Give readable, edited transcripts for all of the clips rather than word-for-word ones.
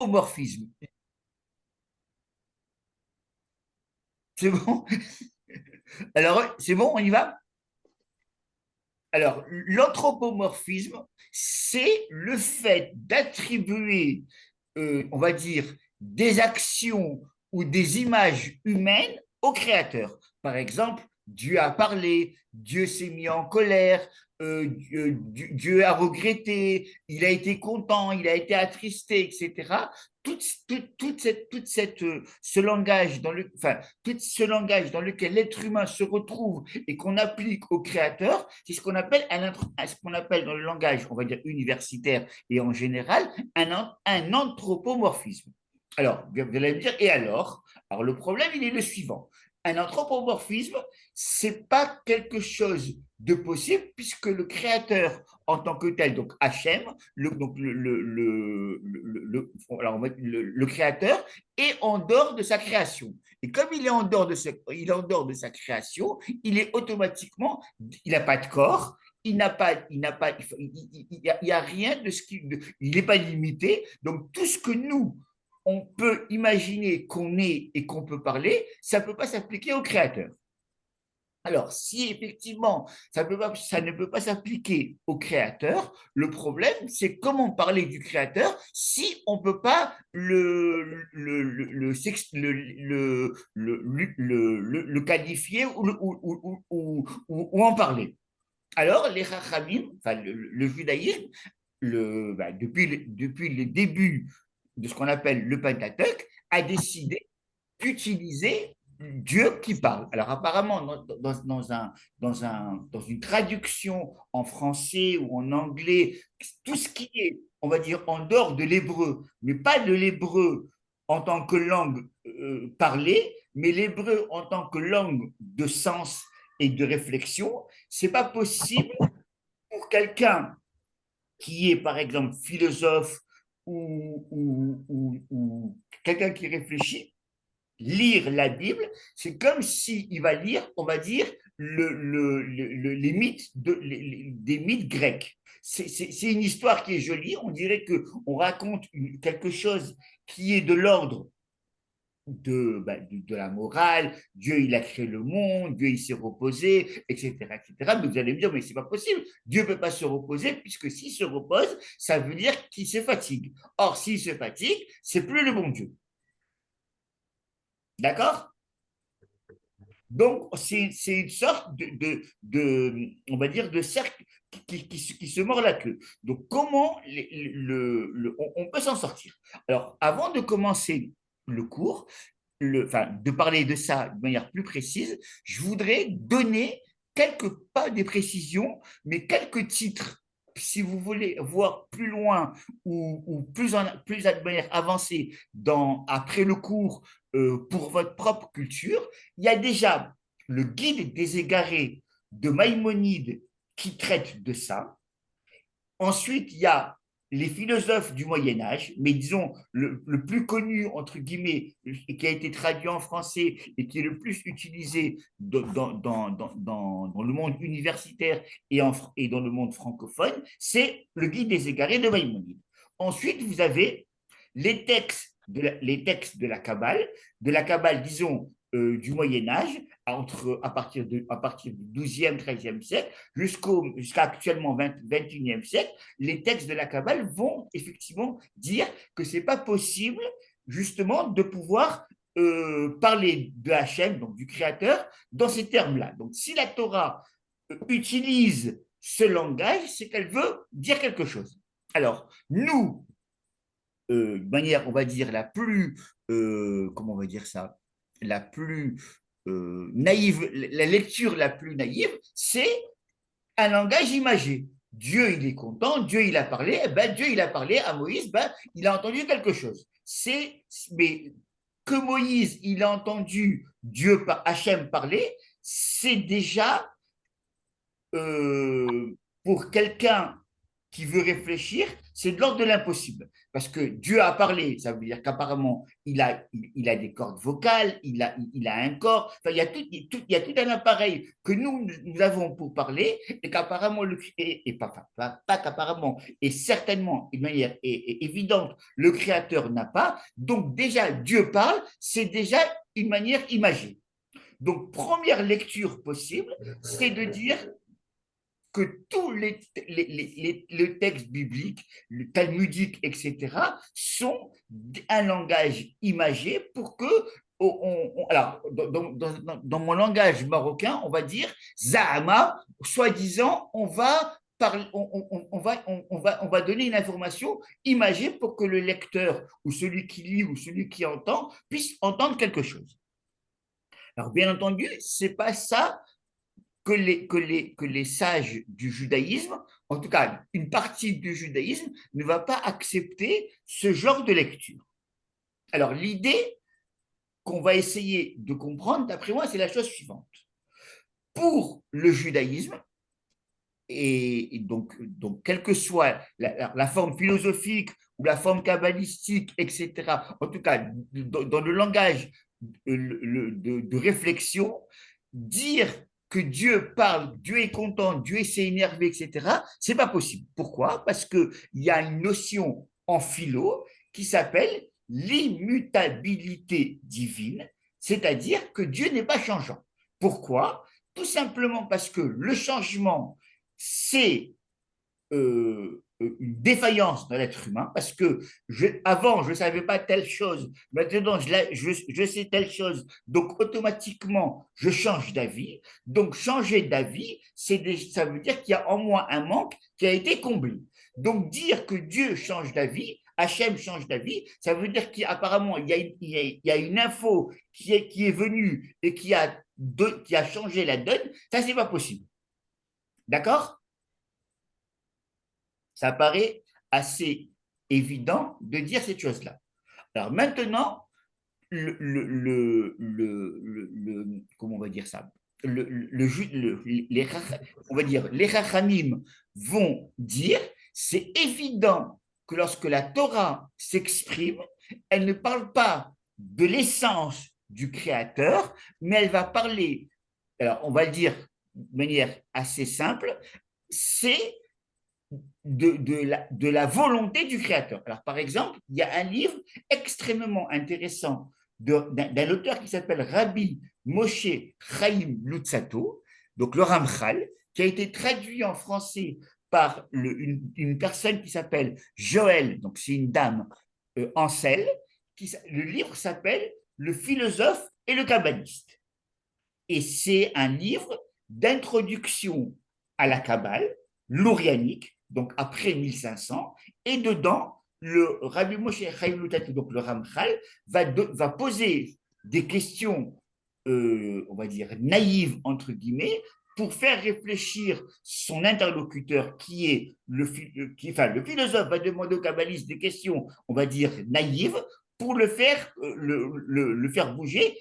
L'anthropomorphisme, c'est bon? Alors, c'est bon, on y va? Alors, l'anthropomorphisme, c'est le fait d'attribuer, on va dire, des actions ou des images humaines au créateur. Par exemple, Dieu a parlé, Dieu s'est mis en colère, Dieu a regretté, il a été content, il a été attristé, etc. Ce langage tout ce langage dans lequel l'être humain se retrouve et qu'on applique au créateur, c'est ce qu'on appelle dans le langage, on va dire universitaire et en général, un anthropomorphisme. Alors, vous allez me dire, et alors? Alors, le problème, il est le suivant. Un anthropomorphisme, c'est pas quelque chose de possible puisque le créateur en tant que tel, donc Hachem, alors le créateur est en dehors de sa création. Et comme il est en dehors de sa création, il est automatiquement, il n'a pas de corps, il y a rien de ce qui, il n'est pas limité. Donc tout ce que nous on peut imaginer qu'on est et qu'on peut parler, ça ne peut pas s'appliquer au créateur. Alors, si effectivement ça ne peut pas s'appliquer au créateur, le problème, c'est comment parler du créateur si on ne peut pas le qualifier ou en parler. Alors, les Chachamim, enfin le judaïsme, depuis le début de ce qu'on appelle le Pentateuch, a décidé d'utiliser Dieu qui parle. Alors apparemment, dans une traduction en français ou en anglais, tout ce qui est, on va dire, en dehors de l'hébreu, mais pas de l'hébreu en tant que langue parlée, mais l'hébreu en tant que langue de sens et de réflexion, c'est pas possible pour quelqu'un qui est, par exemple, philosophe ou quelqu'un qui réfléchit, lire la Bible, c'est comme s'il va lire, on va dire, les mythes des mythes grecs. C'est une histoire qui est jolie. On dirait qu'on raconte quelque chose qui est de l'ordre de la morale. Dieu, il a créé le monde, Dieu, il s'est reposé, etc., etc. Mais vous allez me dire, mais c'est pas possible. Dieu ne peut pas se reposer, puisque s'il se repose, ça veut dire qu'il se fatigue. Or, s'il se fatigue, c'est plus le bon Dieu. D'accord? Donc, c'est une sorte on va dire, de cercle qui se mord la queue. Donc, comment on peut s'en sortir? Alors, avant de commencer le cours, enfin, de parler de ça de manière plus précise, je voudrais donner pas des précisions, mais quelques titres. Si vous voulez voir plus loin ou plus de manière avancée après le cours pour votre propre culture, il y a déjà le guide des égarés de Maïmonide qui traite de ça. Ensuite, il y a les philosophes du Moyen Âge, mais disons le plus connu, entre guillemets, et qui a été traduit en français et qui est le plus utilisé dans le monde universitaire et dans le monde francophone, c'est le Guide des égarés de Maïmonide. Ensuite, vous avez les textes de la Kabbale, disons, du Moyen Âge, à partir du 12e, 13e siècle, jusqu'à actuellement 21e siècle, les textes de la Kabbale vont effectivement dire que c'est pas possible justement de pouvoir parler de Hachem, donc du Créateur, dans ces termes-là. Donc si la Torah utilise ce langage, c'est qu'elle veut dire quelque chose. Alors, nous, de manière, on va dire, comment on va dire ça, la plus naïve, la lecture la plus naïve, c'est un langage imagé. Dieu, il est content, Dieu, il a parlé, eh ben, Dieu, il a parlé à Moïse, ben, il a entendu quelque chose. Mais que Moïse, il a entendu Dieu, Hachem parler, c'est déjà, euh, pour quelqu'un qui veut réfléchir, c'est de l'ordre de l'impossible. Parce que Dieu a parlé, ça veut dire qu'apparemment, il a des cordes vocales, il a un corps, enfin, il y a tout un appareil que nous avons pour parler, et qu'apparemment, et pas qu'apparemment, et certainement, de manière évidente, le Créateur n'a pas. Donc déjà, Dieu parle, c'est déjà une manière imagée. Donc, première lecture possible, c'est de dire que tous les textes bibliques, le talmudique, etc., sont un langage imagé pour que, alors, dans mon langage marocain, on va dire Zahama, soi-disant, on va donner une information imagée pour que le lecteur ou celui qui lit ou celui qui entend puisse entendre quelque chose. Alors, bien entendu, ce n'est pas ça que les sages du judaïsme, en tout cas une partie du judaïsme, ne va pas accepter ce genre de lecture. Alors l'idée qu'on va essayer de comprendre, d'après moi, c'est la chose suivante. Pour le judaïsme, et donc quelle que soit la forme philosophique ou la forme kabbalistique, etc., en tout cas dans le langage de réflexion, dire que Dieu parle, Dieu est content, Dieu s'est énervé, etc., c'est pas possible. Pourquoi? Parce qu'il y a une notion en philo qui s'appelle l'immutabilité divine, c'est-à-dire que Dieu n'est pas changeant. Pourquoi? Tout simplement parce que le changement, c'est une défaillance dans l'être humain, parce que avant, je ne savais pas telle chose, maintenant, je sais telle chose, donc automatiquement, je change d'avis. Donc, changer d'avis, ça veut dire qu'il y a en moi un manque qui a été comblé. Donc, dire que Dieu change d'avis, Hachem change d'avis, ça veut dire qu'apparemment, il y a une info qui est venue et qui a changé la donne. Ça, c'est pas possible. D'accord? Ça paraît assez évident de dire cette chose-là. Alors maintenant, comment on va dire ça, on va dire, les Rachamim vont dire, c'est évident que lorsque la Torah s'exprime, elle ne parle pas de l'essence du Créateur, mais elle va parler, alors on va le dire de manière assez simple, c'est de la volonté du créateur. Alors, par exemple, il y a un livre extrêmement intéressant d'un auteur qui s'appelle Rabbi Moshe Chaim Luzzatto, donc le Ramchal, qui a été traduit en français par une personne qui s'appelle Joël, donc c'est une dame, Ansel. Le livre s'appelle Le philosophe et le kabbaliste. Et c'est un livre d'introduction à la Kabbale, l'Orianique, donc après 1500, et dedans, le Rabbi Moshe Chaim Luzzatto, donc le Ramchal, va poser des questions, on va dire, naïves, entre guillemets, pour faire réfléchir son interlocuteur qui est le philosophe va demander au kabbaliste des questions, on va dire, naïves, pour le faire, le faire bouger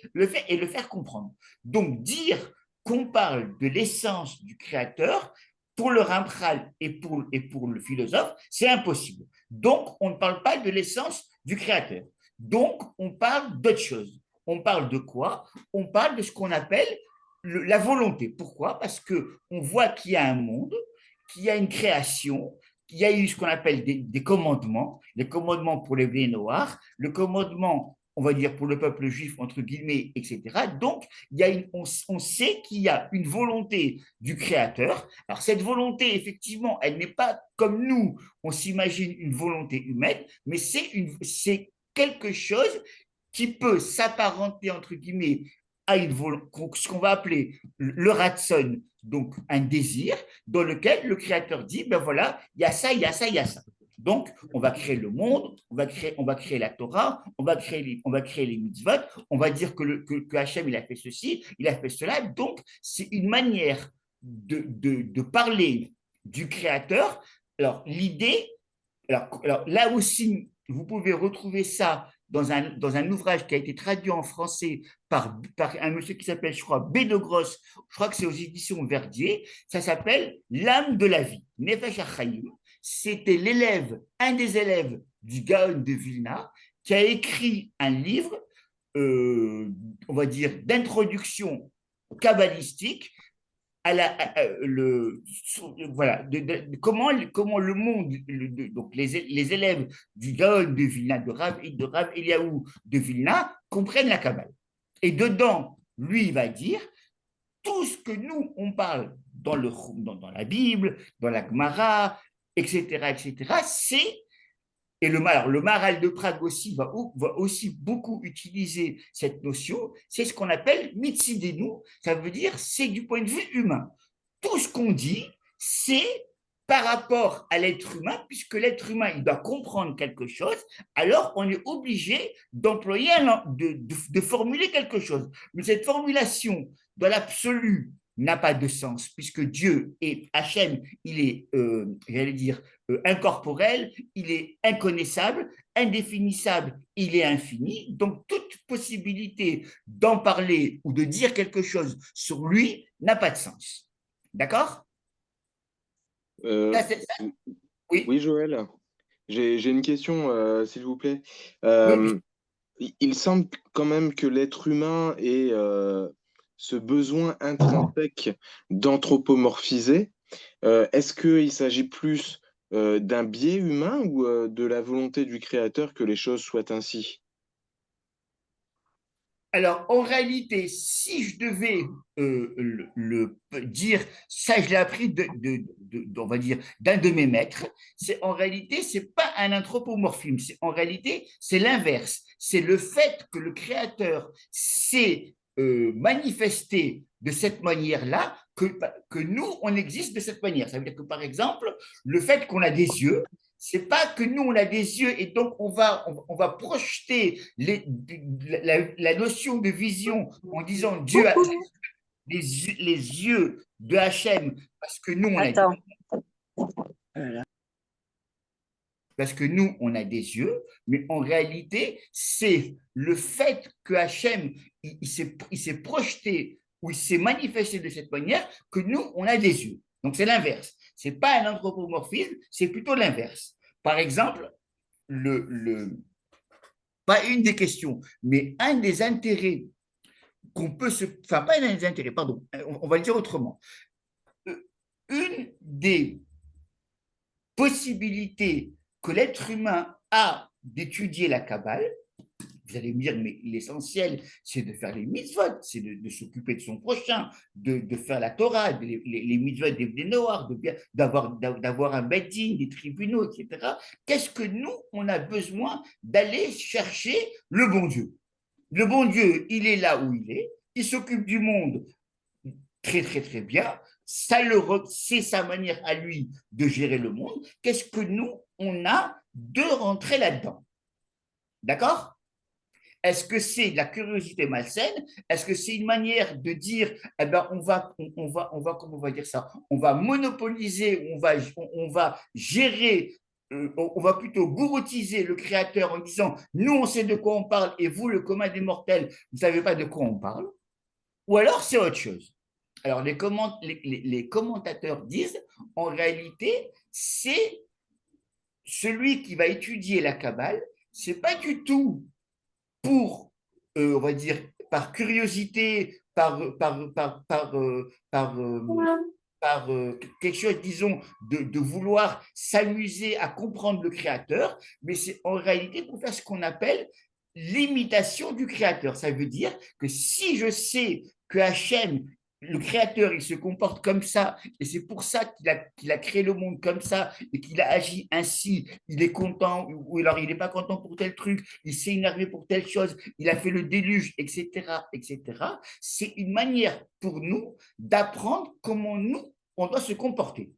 et le faire comprendre. Donc, dire qu'on parle de l'essence du créateur, pour le Ramchal et pour le philosophe, c'est impossible. Donc, on ne parle pas de l'essence du créateur. Donc, on parle d'autre chose. On parle de quoi? On parle de ce qu'on appelle la volonté. Pourquoi? Parce qu'on voit qu'il y a un monde, qu'il y a une création, qu'il y a eu ce qu'on appelle des commandements, les commandements pour les blés noirs, le commandement, on va dire, pour le peuple juif, entre guillemets, etc. Donc, on sait qu'il y a une volonté du Créateur. Alors, cette volonté, effectivement, elle n'est pas comme nous, on s'imagine une volonté humaine, mais c'est quelque chose qui peut s'apparenter, entre guillemets, à ce qu'on va appeler le ratson, donc un désir, dans lequel le Créateur dit, ben voilà, il y a ça, il y a ça, il y a ça. Donc, on va créer le monde, on va créer la Torah, on va créer les mitzvot, on va dire que Hachem, il a fait ceci, il a fait cela. Donc, c'est une manière de parler du Créateur. Alors, l'idée, alors là aussi, vous pouvez retrouver ça dans un ouvrage qui a été traduit en français par un monsieur qui s'appelle, je crois, B. de Grosse, je crois que c'est aux éditions Verdier, ça s'appelle L'âme de la vie, Nefesh HaChaim, c'était un des élèves du Gaon de Vilna, qui a écrit un livre, on va dire, d'introduction kabbalistique voilà, comment le monde, donc les élèves du Gaon de Vilna, de Rav Eliaou de Vilna, comprennent la Kabbale. Et dedans, lui, il va dire tout ce que nous, on parle dans la Bible, dans la Gemara, etc., etc., c'est et le Maral de Prague aussi va aussi beaucoup utiliser cette notion, c'est ce qu'on appelle mitsidenu, ça veut dire c'est du point de vue humain. Tout ce qu'on dit, c'est par rapport à l'être humain, puisque l'être humain, il doit comprendre quelque chose, alors on est obligé d'employer, de formuler quelque chose. Mais cette formulation, dans l'absolu, n'a pas de sens, puisque Dieu est Hachem, il est, j'allais dire, incorporel, il est inconnaissable, indéfinissable, il est infini. Donc, toute possibilité d'en parler ou de dire quelque chose sur lui n'a pas de sens. D'accord? Euh, Ça, Oui, oui, Joël, j'ai une question, s'il vous plaît. oui. Euh, il semble quand même que l'être humain ait ce besoin intrinsèque d'anthropomorphiser. Est-ce qu'il s'agit plus d'un biais humain ou de la volonté du créateur que les choses soient ainsi? Alors, en réalité, si je devais dire, ça je l'ai appris on va dire, d'un de mes maîtres, c'est en réalité, c'est pas un anthropomorphisme, c'est en réalité, c'est l'inverse. C'est le fait que le créateur s'est manifesté de cette manière-là, que nous, on existe de cette manière. Ça veut dire que, par exemple, le fait qu'on a des yeux, c'est pas que nous, on a des yeux et donc on va projeter la notion de vision en disant Dieu a les yeux de Hachem parce que nous, on a Attends. Voilà. parce que nous, on a des yeux, mais en réalité, c'est le fait que Hachem, il s'est projeté ou il s'est manifesté de cette manière que nous, on a des yeux. Donc, c'est l'inverse. Ce n'est pas un anthropomorphisme, c'est plutôt l'inverse. Par exemple, pas une des questions, mais un des intérêts qu'on peut se... Enfin, pas un des intérêts, pardon, on va le dire autrement. Une des possibilités que l'être humain a d'étudier la Kabbale, vous allez me dire, mais l'essentiel, c'est de faire les mitzvot, c'est de s'occuper de son prochain, de faire la Torah, les mitzvot des Noirs, d'avoir un bedding, des tribunaux, etc. Qu'est-ce que nous, on a besoin d'aller chercher le bon Dieu? Le bon Dieu, il est là où il est, il s'occupe du monde très, très, très bien. C'est sa manière à lui de gérer le monde. Qu'est-ce que nous, on a de rentrer là-dedans? D'accord? Est-ce que c'est de la curiosité malsaine? Est-ce que c'est une manière de dire, eh ben, comment on va dire ça? On va monopoliser, on va gérer, on va plutôt gouroutiser le créateur en disant, nous, on sait de quoi on parle et vous, le commun des mortels, vous ne savez pas de quoi on parle? Ou alors, c'est autre chose. Alors, les commentateurs disent, en réalité, c'est celui qui va étudier la Kabbale, c'est pas du tout pour, on va dire, par curiosité, par quelque chose, disons, de vouloir s'amuser à comprendre le créateur, mais c'est en réalité pour faire ce qu'on appelle l'imitation du créateur. Ça veut dire que si je sais que Hachem, le créateur, il se comporte comme ça, et c'est pour ça qu'il a créé le monde comme ça, et qu'il a agi ainsi, il est content, ou alors il n'est pas content pour tel truc, il s'est énervé pour telle chose, il a fait le déluge, etc., etc. C'est une manière pour nous d'apprendre comment nous, on doit se comporter.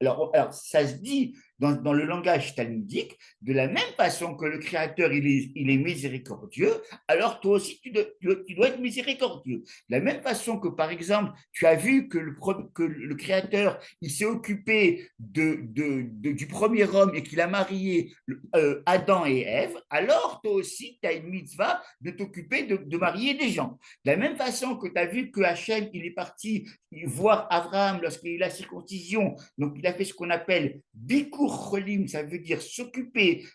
Alors, ça se dit dans le langage talmudique, de la même façon que le Créateur, il est miséricordieux, alors toi aussi, tu dois être miséricordieux. De la même façon que, par exemple, tu as vu que que le Créateur, il s'est occupé du premier homme et qu'il a marié Adam et Ève, alors toi aussi, tu as une mitzvah de t'occuper de marier des gens. De la même façon que tu as vu que Hachem, il est parti voir Abraham lorsqu'il a eu la circoncision, donc il a fait ce qu'on appelle Bikur Cholim, ça veut dire s'occuper,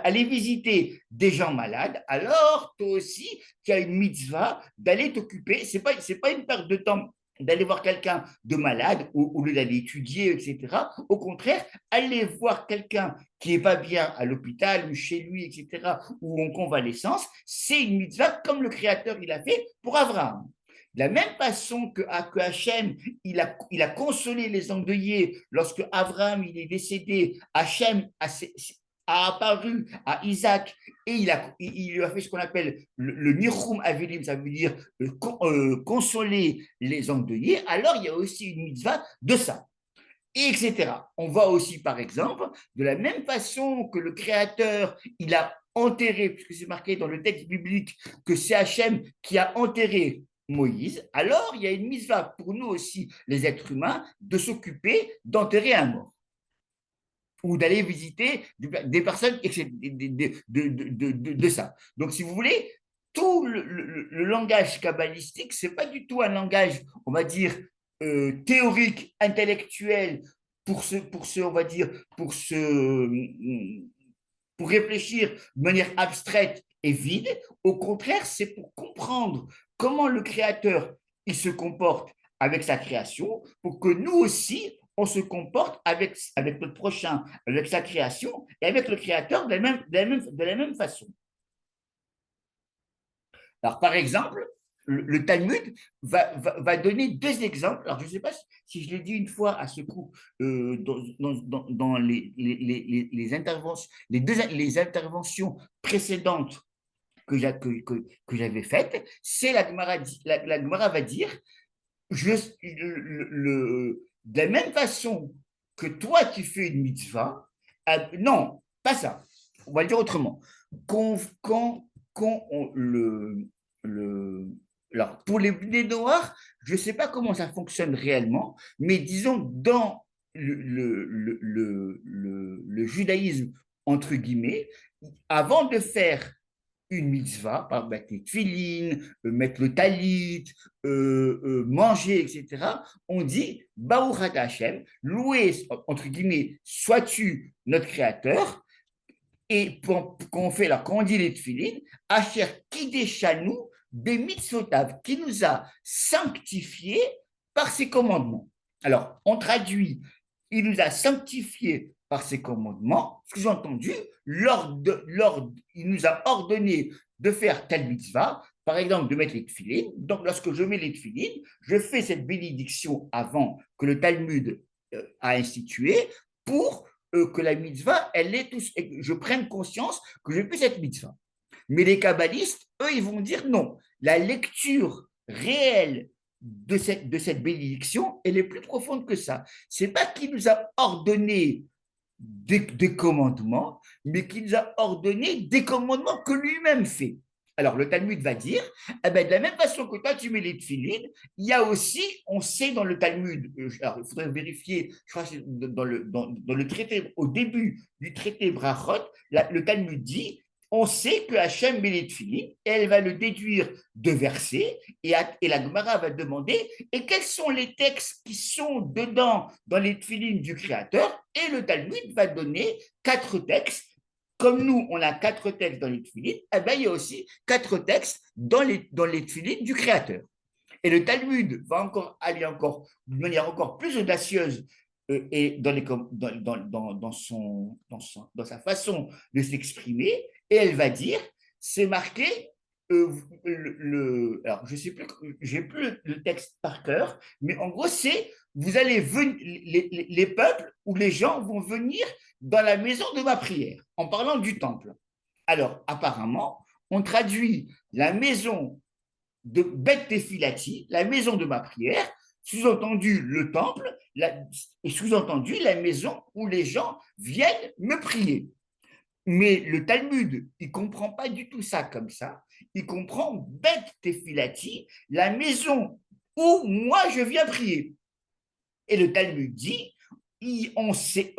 aller visiter des gens malades, alors toi aussi, tu as une mitzvah d'aller t'occuper, c'est pas une perte de temps d'aller voir quelqu'un de malade au lieu d'aller étudier, etc. Au contraire, aller voir quelqu'un qui n'est pas bien à l'hôpital ou chez lui, etc., ou en convalescence, c'est une mitzvah comme le Créateur il a fait pour Abraham. De la même façon que Hachem, il a consolé les endeuillés lorsque Abraham il est décédé, Hachem a apparu à Isaac et il lui a fait ce qu'on appelle le Nichum Avelim, ça veut dire consoler les endeuillés, alors il y a aussi une mitzvah de ça. Et etc. On voit aussi, par exemple, de la même façon que le Créateur, il a enterré, puisque c'est marqué dans le texte biblique que c'est Hachem qui a enterré Moïse, alors il y a une mitzvah pour nous aussi, les êtres humains, de s'occuper d'enterrer un mort ou d'aller visiter des personnes de ça. Donc, si vous voulez, tout le langage kabbalistique, ce n'est pas du tout un langage, on va dire, théorique, intellectuel, on va dire, pour réfléchir de manière abstraite et vide. Au contraire, c'est pour comprendre comment le Créateur il se comporte avec sa création, pour que nous aussi, on se comporte avec notre prochain, avec sa création et avec le Créateur de la même façon. Alors, par exemple, le Talmud va donner deux exemples. Alors, je ne sais pas si je l'ai dit une fois à ce coup dans les interventions, les interventions précédentes que j'avais faites. C'est la Gemara va dire de la même façon que toi tu fais une mitzvah, non, pas ça, on va le dire autrement. Quand alors, pour les noirs, je ne sais pas comment ça fonctionne réellement, mais disons dans le judaïsme, entre guillemets, avant de faire une mitzvah, par mettre les tefilines, mettre le talit, manger, etc., on dit Baruch Ata Hashem, loué, entre guillemets, sois-tu notre créateur, et quand on dit les tefilines, Asher Kideshanu Bemitzvotav, qui nous a sanctifiés par ses commandements. Alors, on traduit, il nous a sanctifiés par ses commandements, ce que j'ai entendu, il nous a ordonné de faire telle mitzvah, par exemple de mettre les tefilines. Donc, lorsque je mets les tefilines, je fais cette bénédiction avant que le Talmud a institué pour que la mitzvah, je prenne conscience que je fais cette mitzvah. Mais les kabbalistes, eux, ils vont dire non. La lecture réelle de cette bénédiction, elle est plus profonde que ça. C'est pas qu'il nous a ordonné des commandements, mais qu'il nous a ordonné des commandements que lui-même fait. Alors, le Talmud va dire, eh ben, de la même façon que toi, tu mets les tefilines, il y a aussi, on sait dans le Talmud, alors il faudrait vérifier, je crois que c'est dans le traité, au début du traité Brachot, le Talmud dit, on sait que Hachem met les tefilines, et elle va le déduire de versets, et la Gemara va demander, et quels sont les textes qui sont dedans, dans les tefilines du Créateur, et le Talmud va donner 4 textes. Comme nous, on a 4 textes dans les tefilines, eh ben, il y a aussi 4 textes dans les tefilines du Créateur. Et le Talmud va aller de manière encore plus audacieuse et dans sa façon de s'exprimer, et elle va dire, c'est marqué, alors je sais plus, j'ai plus le texte par cœur, mais en gros c'est, vous allez venir, les peuples ou les gens vont venir dans la maison de ma prière, en parlant du temple. Alors apparemment, on traduit la maison de Beth Tefilati, la maison de ma prière, sous-entendu le temple, et sous-entendu la maison où les gens viennent me prier. Mais le Talmud, il ne comprend pas du tout ça comme ça. Il comprend Bet Tefilati, la maison où moi je viens prier. Et le Talmud dit, on sait,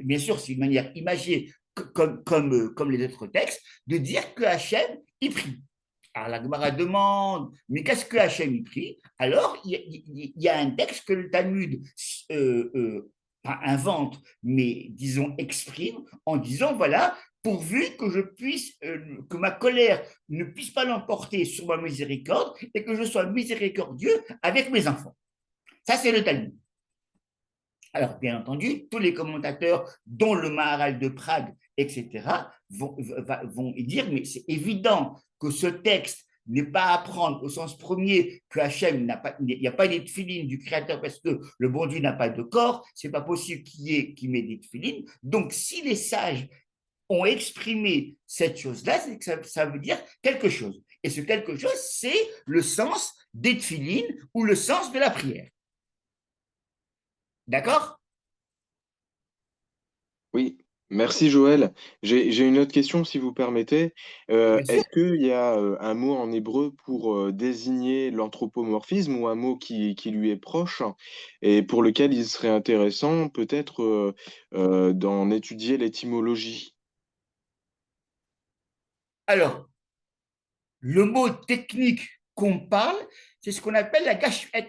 bien sûr, c'est une manière imagée comme les autres textes, de dire que Hachem, il prie. Alors la Gemara demande, mais qu'est-ce que Hachem il prie? Alors il y a un texte que le Talmud pas invente, mais disons exprime en disant voilà, pourvu que je puisse, que ma colère ne puisse pas l'emporter sur ma miséricorde et que je sois miséricordieux avec mes enfants. Ça, c'est le Talmud. Alors, bien entendu, tous les commentateurs, dont le Maharal de Prague, etc., vont dire, mais c'est évident que ce texte n'est pas à prendre au sens premier que Hachem il n'y a pas des tefilines du Créateur parce que le bon Dieu n'a pas de corps, c'est pas possible qu'il met des tefilines. Donc, si les sages ont exprimé cette chose-là, c'est que ça veut dire quelque chose. Et ce quelque chose, c'est le sens des tefilines ou le sens de la prière. D'accord? Oui, merci Joël. J'ai une autre question si vous permettez. Bien sûr. Est-ce qu'il y a un mot en hébreu pour désigner l'anthropomorphisme ou un mot qui lui est proche et pour lequel il serait intéressant peut-être d'en étudier l'étymologie? Alors, le mot technique qu'on parle, c'est ce qu'on appelle la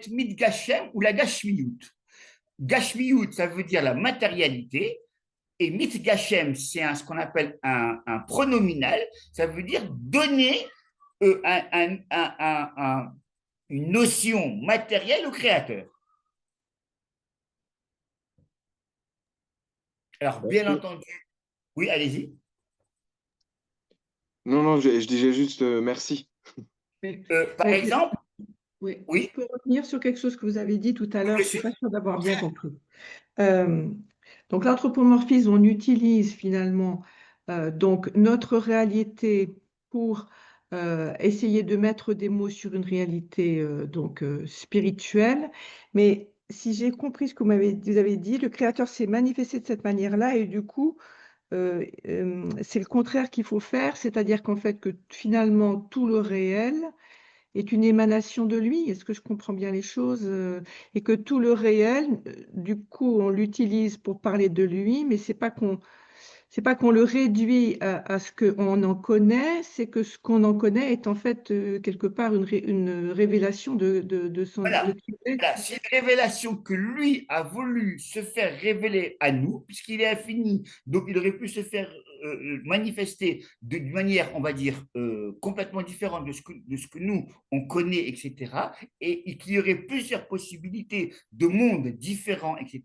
mit gashem ou la gashmiyut. Gashmiyut, ça veut dire la matérialité, et mit gashem, c'est ce qu'on appelle un pronominal, ça veut dire donner une notion matérielle au créateur. Alors, bien Merci. entendu, oui, allez-y. Non, non, je disais juste merci. Mais, Par mais, exemple, oui, je oui, peux revenir sur quelque chose que vous avez dit tout à l'heure. Je ne suis monsieur, pas sûre d'avoir bien compris. Euh, donc, l'anthropomorphisme, on utilise finalement donc notre réalité pour essayer de mettre des mots sur une réalité spirituelle. Mais si j'ai compris ce que vous avez dit, le Créateur s'est manifesté de cette manière-là et du coup, c'est le contraire qu'il faut faire, c'est-à-dire qu'en fait, que finalement, tout le réel est une émanation de lui. Est-ce que je comprends bien les choses? Et que tout le réel, du coup, on l'utilise pour parler de lui, mais c'est pas qu'on le réduit à ce qu'on en connaît, c'est que ce qu'on en connaît est en fait quelque part une révélation de voilà. qui il est. Voilà, c'est une révélation que lui a voulu se faire révéler à nous, puisqu'il est infini. Donc, il aurait pu se faire manifester d'une manière, on va dire, complètement différente de ce que nous, on connaît, etc. Et qu'il y aurait plusieurs possibilités de mondes différents, etc.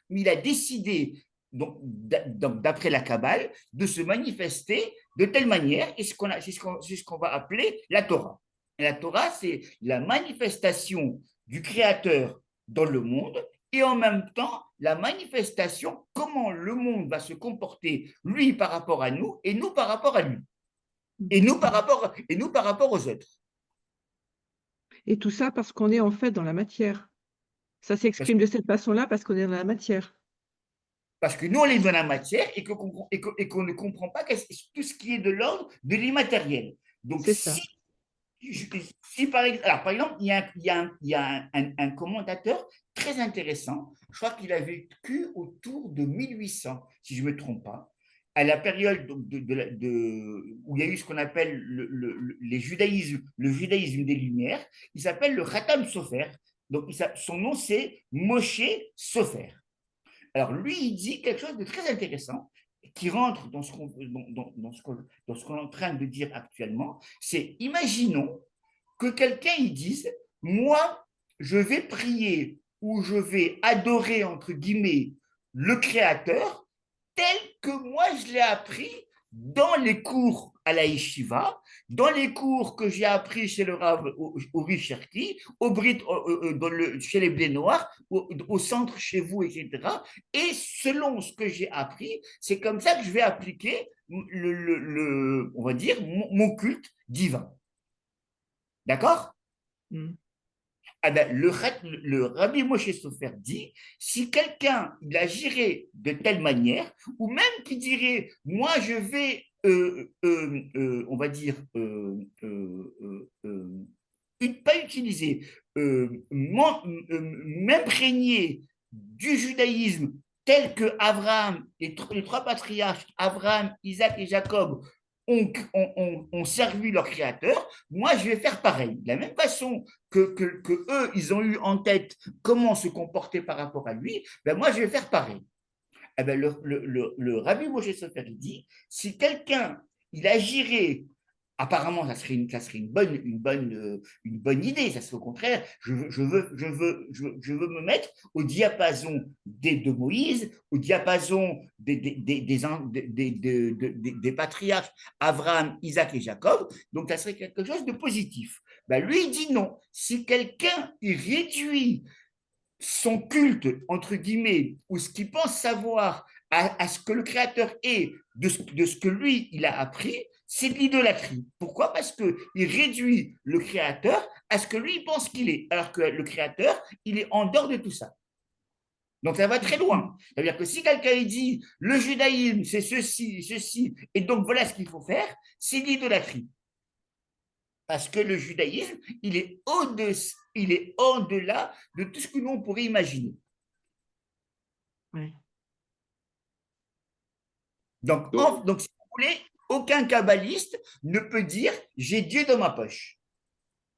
Mais il a décidé, donc, d'après la Kabbale, de se manifester de telle manière, et c'est ce qu'on va appeler la Torah. Et la Torah, c'est la manifestation du Créateur dans le monde et en même temps la manifestation comment le monde va se comporter lui par rapport à nous et nous par rapport à lui et nous par rapport aux autres. Et tout ça parce qu'on est en fait dans la matière. Ça Parce, s'exprime de cette façon-là parce qu'on est dans la matière. parce que nous on est dans la matière et qu'on ne comprend pas tout ce qui est de l'ordre de l'immatériel. Donc C'est ça. si par exemple, il y a un commentateur très intéressant, je crois qu'il a vécu autour de 1800, si je ne me trompe pas, à la période où il y a eu ce qu'on appelle le judaïsme des Lumières. Il s'appelle le Khatam Sofer. Donc, son nom, c'est Moshe Sofer. Alors, lui, il dit quelque chose de très intéressant qui rentre dans ce qu'on est en train de dire actuellement. C'est, imaginons que quelqu'un il dise, moi, je vais prier ou je vais adorer, entre guillemets, le Créateur tel que moi, je l'ai appris dans les cours à la yeshiva, dans les cours que j'ai appris chez le Rav au Richerki, chez les Blés Noirs, au centre chez vous, etc. Et selon ce que j'ai appris, c'est comme ça que je vais appliquer on va dire, mon culte divin. D'accord? Mm. Ah ben, le Rabbi Moshe Sofer dit, si quelqu'un il agirait de telle manière, ou même qui dirait, moi je vais, on va dire, pas utiliser, m'imprégner du judaïsme tel que Abraham, les trois patriarches, Abraham, Isaac et Jacob, ont servi leur créateur, moi je vais faire pareil. De la même façon que eux, ils ont eu en tête comment se comporter par rapport à lui, ben moi je vais faire pareil. Eh ben le Rabbi Moshe Sofer dit, si quelqu'un il agirait, apparemment ça serait une bonne idée, ça serait au contraire, je veux me mettre au diapason de Moïse, au diapason des patriarches Abraham, Isaac et Jacob, donc ça serait quelque chose de positif. Ben lui il dit non, si quelqu'un il réduit son culte, entre guillemets, ou ce qu'il pense savoir à ce que le Créateur est de ce que lui, il a appris, c'est de l'idolâtrie. Pourquoi? Parce qu'il réduit le Créateur à ce que lui, il pense qu'il est, alors que le Créateur, il est en dehors de tout ça. Donc ça va très loin. C'est-à-dire que si quelqu'un dit le judaïsme, c'est ceci, et donc voilà ce qu'il faut faire, c'est l'idolâtrie. Parce que le judaïsme, il est au-delà de tout ce que nous on pourrait imaginer. Oui. Donc, si vous voulez, aucun kabbaliste ne peut dire j'ai Dieu dans ma poche.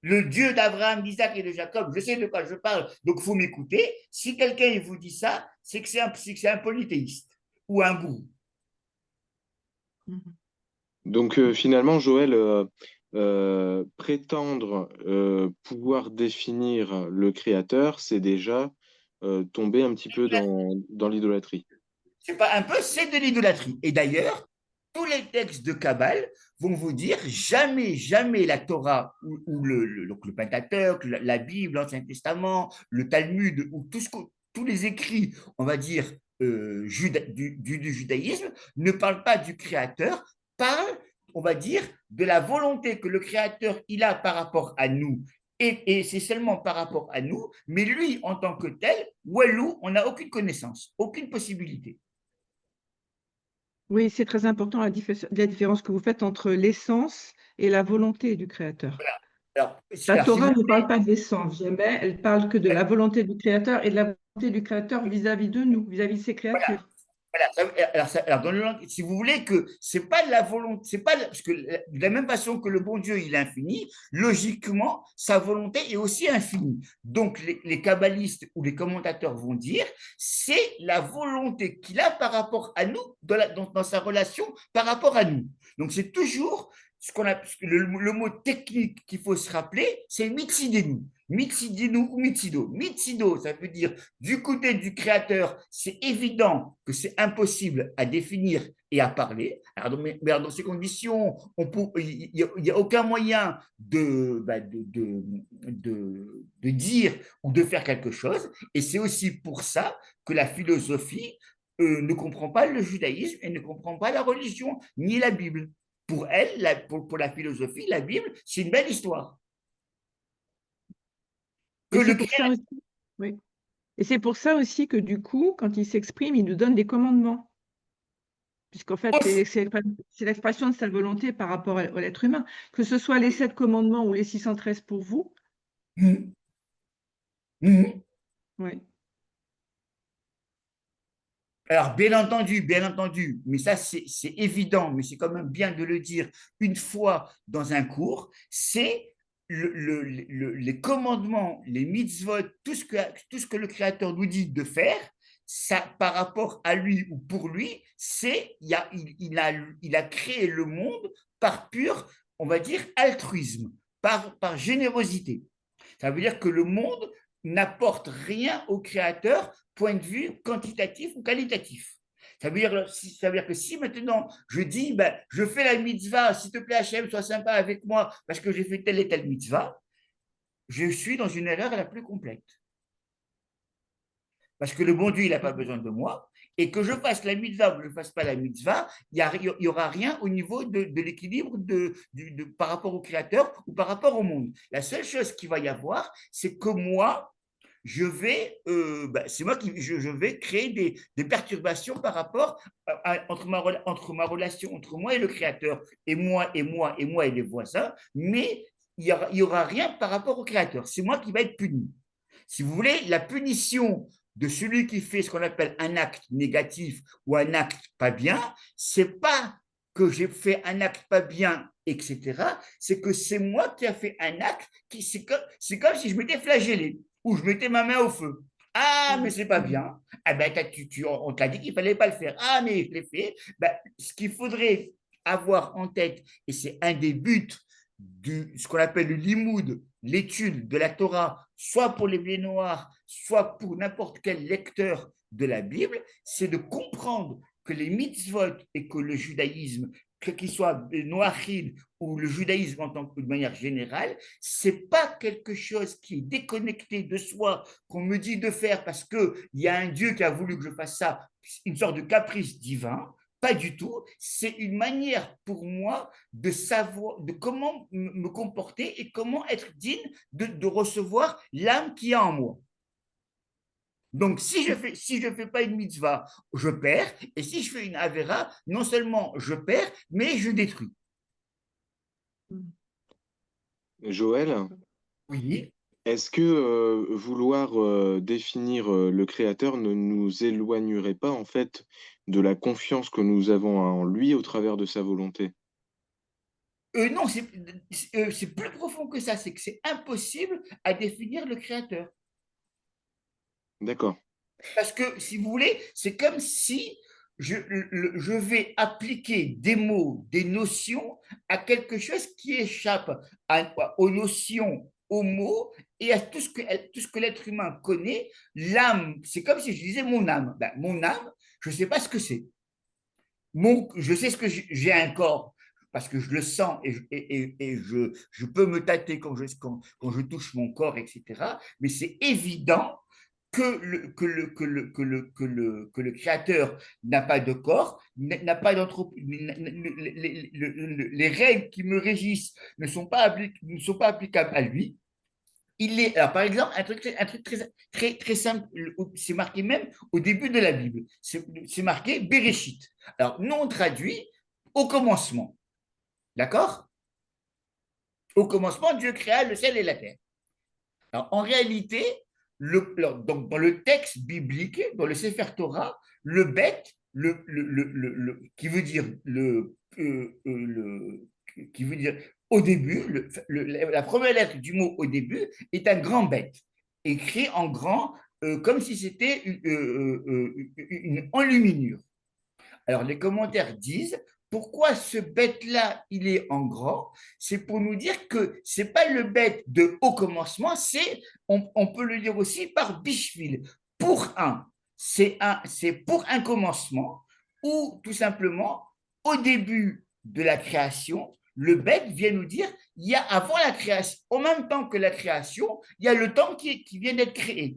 Le Dieu d'Abraham, d'Isaac et de Jacob, je sais de quoi je parle, donc il faut m'écouter. Si quelqu'un vous dit ça, c'est que c'est un polythéiste ou un gourou. Donc finalement, Joël, prétendre pouvoir définir le créateur, c'est déjà tomber un petit peu dans l'idolâtrie. C'est pas un peu, c'est de l'idolâtrie. Et d'ailleurs, tous les textes de Kabbale vont vous dire jamais la Torah ou le Pentateuque, la Bible, l'Ancien Testament, le Talmud, ou tous les écrits, on va dire, du judaïsme, ne parlent pas du Créateur, parlent, on va dire, de la volonté que le Créateur il a par rapport à nous. Et c'est seulement par rapport à nous, mais lui, en tant que tel, Walou, on n'a aucune connaissance, aucune possibilité. Oui, c'est très important la différence que vous faites entre l'essence et la volonté du Créateur. Alors, La si vous Torah ne parle pas de l'essence, jamais. Elle parle que de la volonté du Créateur et de la volonté du Créateur vis-à-vis de nous, vis-à-vis de ses voilà, créatures. alors, dans le si vous voulez que c'est pas la volonté, c'est pas parce que de la même façon que le bon Dieu il est infini, logiquement sa volonté est aussi infinie. Donc les kabbalistes ou les commentateurs vont dire c'est la volonté qu'il a par rapport à nous dans sa relation par rapport à nous. Donc c'est toujours ce qu'on a le mot technique qu'il faut se rappeler, c'est mitsidenu. Mitsidenu ou mitsido. Mitsido, ça veut dire du côté du créateur, c'est évident que c'est impossible à définir et à parler. Alors, mais dans ces conditions, il n'y a aucun moyen de dire ou de faire quelque chose. Et c'est aussi pour ça que la philosophie ne comprend pas le judaïsme et ne comprend pas la religion ni la Bible. Pour elle, pour la philosophie, la Bible, c'est une belle histoire. Et c'est pour ça aussi, oui. Et c'est pour ça aussi que du coup, quand il s'exprime, il nous donne des commandements. Puisqu'en fait, c'est l'expression de sa volonté par rapport à l'être humain. Que ce soit les 7 commandements ou les 613 pour vous. Mmh. Mmh. Oui. Alors, bien entendu, mais ça, c'est évident, mais c'est quand même bien de le dire une fois dans un cours, c'est les commandements, les mitzvot, tout ce que le Créateur nous dit de faire, ça, par rapport à lui ou pour lui, il a créé le monde par pur, on va dire, altruisme, par générosité. Ça veut dire que le monde n'apporte rien au Créateur, point de vue quantitatif ou qualitatif. Ça veut dire que si maintenant je dis, ben, je fais la mitzvah, s'il te plaît Hachem, sois sympa avec moi parce que j'ai fait telle et telle mitzvah, je suis dans une erreur la plus complète. Parce que le bon Dieu, il n'a pas besoin de moi. et que je fasse la mitzvah ou que je ne fasse pas la mitzvah, il n'y aura rien au niveau de l'équilibre par rapport au Créateur ou par rapport au monde. La seule chose qu'il va y avoir, c'est que moi, c'est moi qui je vais créer des perturbations par rapport entre ma relation entre moi et le Créateur, et moi, et moi, et moi, et les voisins, mais il y aura rien par rapport au Créateur. C'est moi qui va être puni. Si vous voulez, la punition de celui qui fait ce qu'on appelle un acte négatif ou un acte pas bien, c'est pas que j'ai fait un acte pas bien, etc. C'est que c'est moi qui a fait un acte qui, c'est comme si je m'étais flagellé ou je mettais ma main au feu. Ah, mais c'est pas bien. Ah ben, on t'a dit qu'il fallait pas le faire. Ah, mais je l'ai fait. Ben, ce qu'il faudrait avoir en tête, et c'est un des buts ce qu'on appelle le limoud, l'étude de la Torah, soit pour les blés noirs, soit pour n'importe quel lecteur de la Bible, c'est de comprendre que les mitzvot et que le judaïsme, qu'il soit noachide ou le judaïsme en tant que de manière générale, c'est pas quelque chose qui est déconnecté de soi, qu'on me dit de faire parce qu'il y a un Dieu qui a voulu que je fasse ça, une sorte de caprice divin. Pas du tout. C'est une manière pour moi de savoir, de comment me comporter et comment être digne de recevoir l'âme qui a en moi. Donc, si je fais pas une mitzvah, je perds. Et si je fais une avéra, non seulement je perds, mais je détruis. Joël, Oui. est-ce que vouloir définir le Créateur ne nous éloignerait pas en fait de la confiance que nous avons en lui au travers de sa volonté? Non, c'est plus profond que ça. C'est que c'est impossible à définir le créateur. D'accord. Parce que, si vous voulez, c'est comme si je vais appliquer des mots, des notions à quelque chose qui échappe aux notions, aux mots et à tout ce que l'être humain connaît. L'âme, c'est comme si je disais mon âme. Ben, mon âme, je ne sais pas ce que c'est. Je sais ce que j'ai un corps parce que je le sens et je peux me tâter quand je touche mon corps, etc. Mais c'est évident que le créateur n'a pas de corps, n'a pas les règles qui me régissent ne sont pas applicables à lui. Alors, par exemple, un truc très simple, c'est marqué même au début de la Bible. C'est marqué Bereshit. Alors, nous, on traduit au commencement. D'accord? Au commencement, Dieu créa le ciel et la terre. Alors, en réalité, donc, dans le texte biblique, dans le Sefer Torah, le bête, qui veut dire qui veut dire au début, la première lettre du mot au début est un grand bête, écrit en grand, comme si c'était une enluminure. Alors, les commentaires disent pourquoi ce bête-là, il est en grand. C'est pour nous dire que ce n'est pas le bête de haut commencement, on peut le dire aussi par bishvil, pour un. C'est pour un commencement, ou tout simplement, au début de la création, le bête vient nous dire il y a avant la création, en même temps que la création, il y a le temps qui vient d'être créé.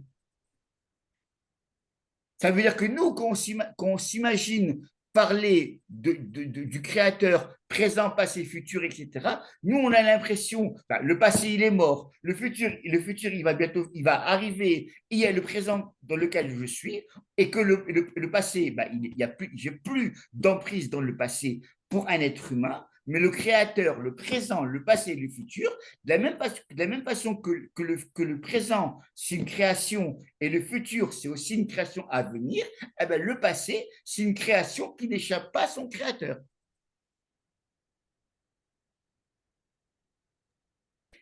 Ça veut dire que nous, quand on s'imagine parler du créateur présent, passé, futur, etc., nous, on a l'impression, le passé, il est mort, le futur, il va arriver, il y a le présent dans lequel je suis, et que le passé, j'ai plus d'emprise dans le passé pour un être humain, mais le créateur, le présent, le passé et le futur, de la même façon que le présent, c'est une création et le futur, c'est aussi une création à venir, eh bien, le passé, c'est une création qui n'échappe pas à son créateur.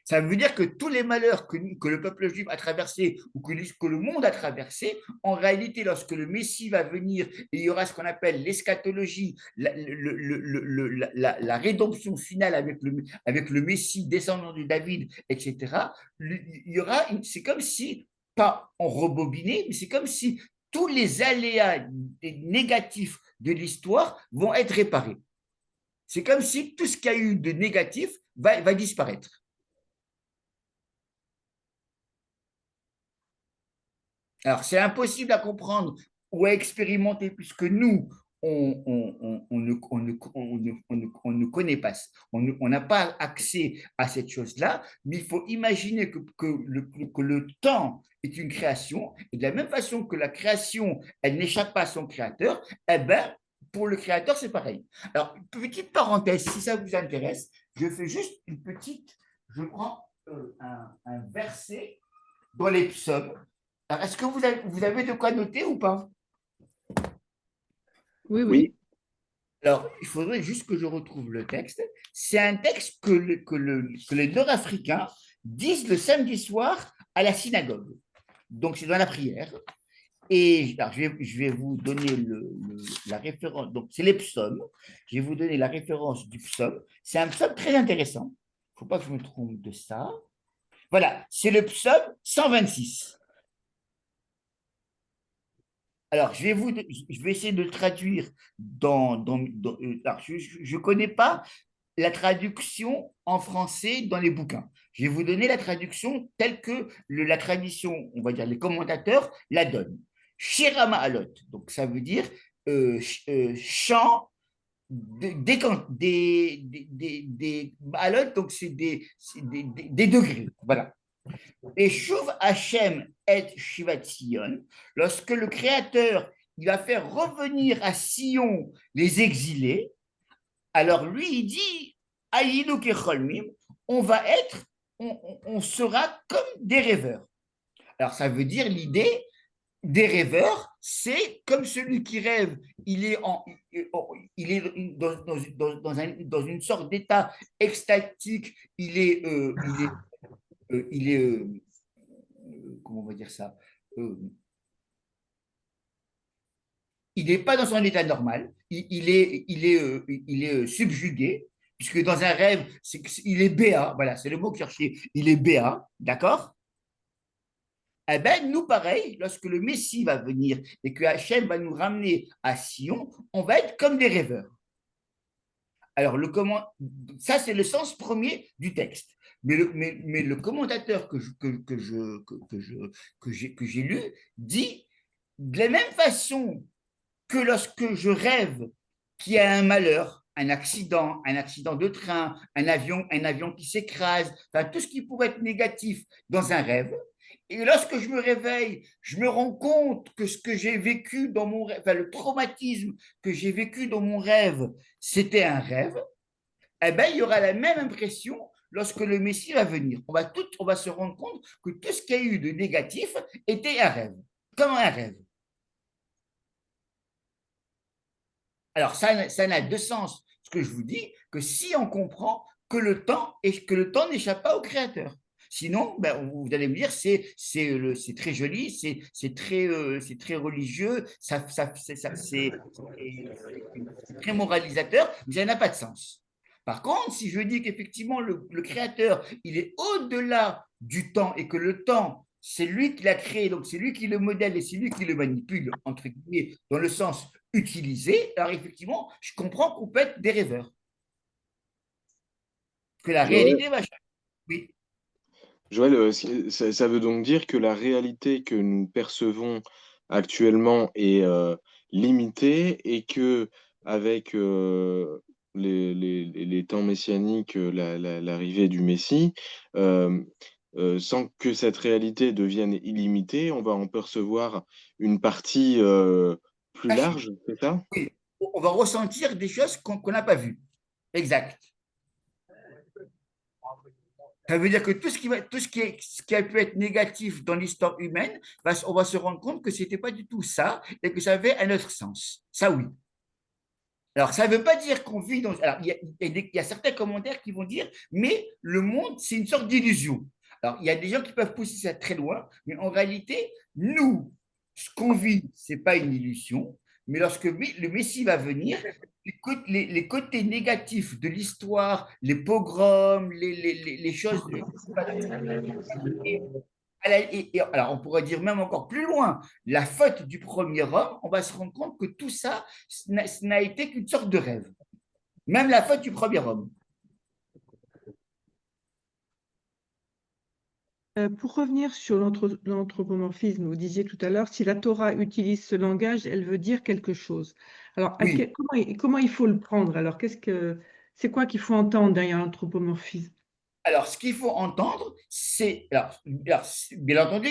Ça veut dire que tous les malheurs que le peuple juif a traversés ou que le monde a traversé, en réalité, lorsque le Messie va venir et il y aura ce qu'on appelle l'eschatologie, la rédemption finale avec le Messie descendant de David, etc., il y aura, c'est comme si, pas en rebobiné, mais c'est comme si tous les aléas négatifs de l'histoire vont être réparés. C'est comme si tout ce qu'il y a eu de négatif va disparaître. Alors, c'est impossible à comprendre ou à expérimenter, puisque nous, on ne connaît pas, on n'a pas accès à cette chose-là, mais il faut imaginer que le temps est une création, et de la même façon que la création, elle n'échappe pas à son créateur, eh ben, pour le créateur, c'est pareil. Alors, petite parenthèse, si ça vous intéresse, je fais juste une petite, je prends un verset dans les psaumes. Alors, est-ce que vous avez de quoi noter ou pas? Oui, Oui, oui. Alors, il faudrait juste que je retrouve le texte. C'est un texte que les Nord-Africains disent le samedi soir à la synagogue. Donc, c'est dans la prière. Et alors, je vais vous donner la référence. Donc, c'est les psaumes. Je vais vous donner la référence du psaume. C'est un psaume très intéressant. Il ne faut pas que je me trompe de ça. Voilà, c'est le psaume 126. Alors, je vais essayer de le traduire alors, je ne connais pas la traduction en français dans les bouquins. Je vais vous donner la traduction telle que la tradition, on va dire les commentateurs, la donnent. Shirama Alot, donc ça veut dire chant des Alot, donc c'est des degrés. Voilà. Et Shuv Hashem et Shivat Sion, lorsque le Créateur il va faire revenir à Sion les exilés, alors lui il dit Aïnou Kecholmim, on va être, on sera comme des rêveurs. Alors ça veut dire l'idée des rêveurs, c'est comme celui qui rêve, il est dans une sorte d'état extatique, il est comment on va dire ça, euh, il n'est pas dans son état normal, il est subjugué, puisque dans un rêve, il est béat, voilà, c'est le mot que je cherchais, il est béat, d'accord? Eh bien, nous, pareil, lorsque le Messie va venir et que Hachem va nous ramener à Sion, on va être comme des rêveurs. Alors, ça, c'est le sens premier du texte. Mais le commentateur que j'ai lu dit de la même façon que lorsque je rêve qu'il y a un accident de train, un avion qui s'écrase, enfin, tout ce qui pourrait être négatif dans un rêve. Et lorsque je me réveille, je me rends compte que ce que j'ai vécu dans mon rêve, enfin, le traumatisme que j'ai vécu dans mon rêve, c'était un rêve. Eh bien, il y aura la même impression lorsque le Messie va venir. On va se rendre compte que tout ce qu'il y a eu de négatif était un rêve, comme un rêve. Alors, ça n'a de sens, ce que je vous dis, que si on comprend que le temps n'échappe pas au Créateur. Sinon, ben, vous allez me dire, c'est très joli, c'est très religieux, c'est très moralisateur, mais ça n'a pas de sens. Par contre, si je dis qu'effectivement, le Créateur, il est au-delà du temps et que le temps, c'est lui qui l'a créé, donc c'est lui qui le modèle et c'est lui qui le manipule, entre guillemets, dans le sens utilisé, alors effectivement, je comprends qu'on peut être des rêveurs. Que la Joël, réalité va changer. Oui. Joël, ça veut donc dire que la réalité que nous percevons actuellement est limitée et que avec les temps messianiques, l'arrivée du Messie, euh, sans que cette réalité devienne illimitée, on va en percevoir une partie plus large, c'est ça? Oui. On va ressentir des choses qu'on n'a pas vues. Exact. Ça veut dire que ce qui a pu être négatif dans l'histoire humaine, on va se rendre compte que ce n'était pas du tout ça et que ça avait un autre sens. Ça, oui. Alors, ça ne veut pas dire qu'on vit dans. Alors, il y a certains commentaires qui vont dire, mais le monde, c'est une sorte d'illusion. Alors, il y a des gens qui peuvent pousser ça très loin, mais en réalité, nous, ce qu'on vit, ce n'est pas une illusion, mais lorsque le Messie va venir, les côtés négatifs de l'histoire, les pogroms, les choses. Alors, on pourrait dire même encore plus loin, la faute du premier homme, on va se rendre compte que tout ça, ce n'a été qu'une sorte de rêve. Même la faute du premier homme. Pour revenir sur l'anthropomorphisme, vous disiez tout à l'heure, si la Torah utilise ce langage, elle veut dire quelque chose. Alors, Oui. comment il faut le prendre? Alors, c'est quoi qu'il faut entendre derrière l'anthropomorphisme? Alors, ce qu'il faut entendre, c'est, bien entendu,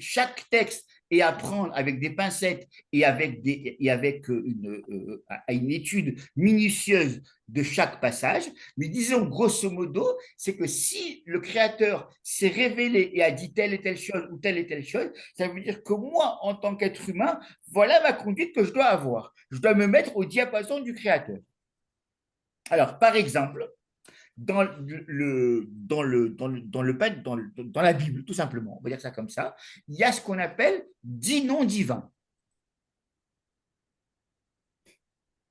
chaque texte est à prendre avec des pincettes et avec une étude minutieuse de chaque passage. Mais disons, grosso modo, c'est que si le créateur s'est révélé et a dit telle et telle chose ou telle et telle chose, ça veut dire que moi, en tant qu'être humain, voilà ma conduite que je dois avoir. Je dois me mettre au diapason du créateur. Alors, par exemple, dans la Bible, tout simplement, on va dire ça comme ça, il y a ce qu'on appelle 10 noms divins.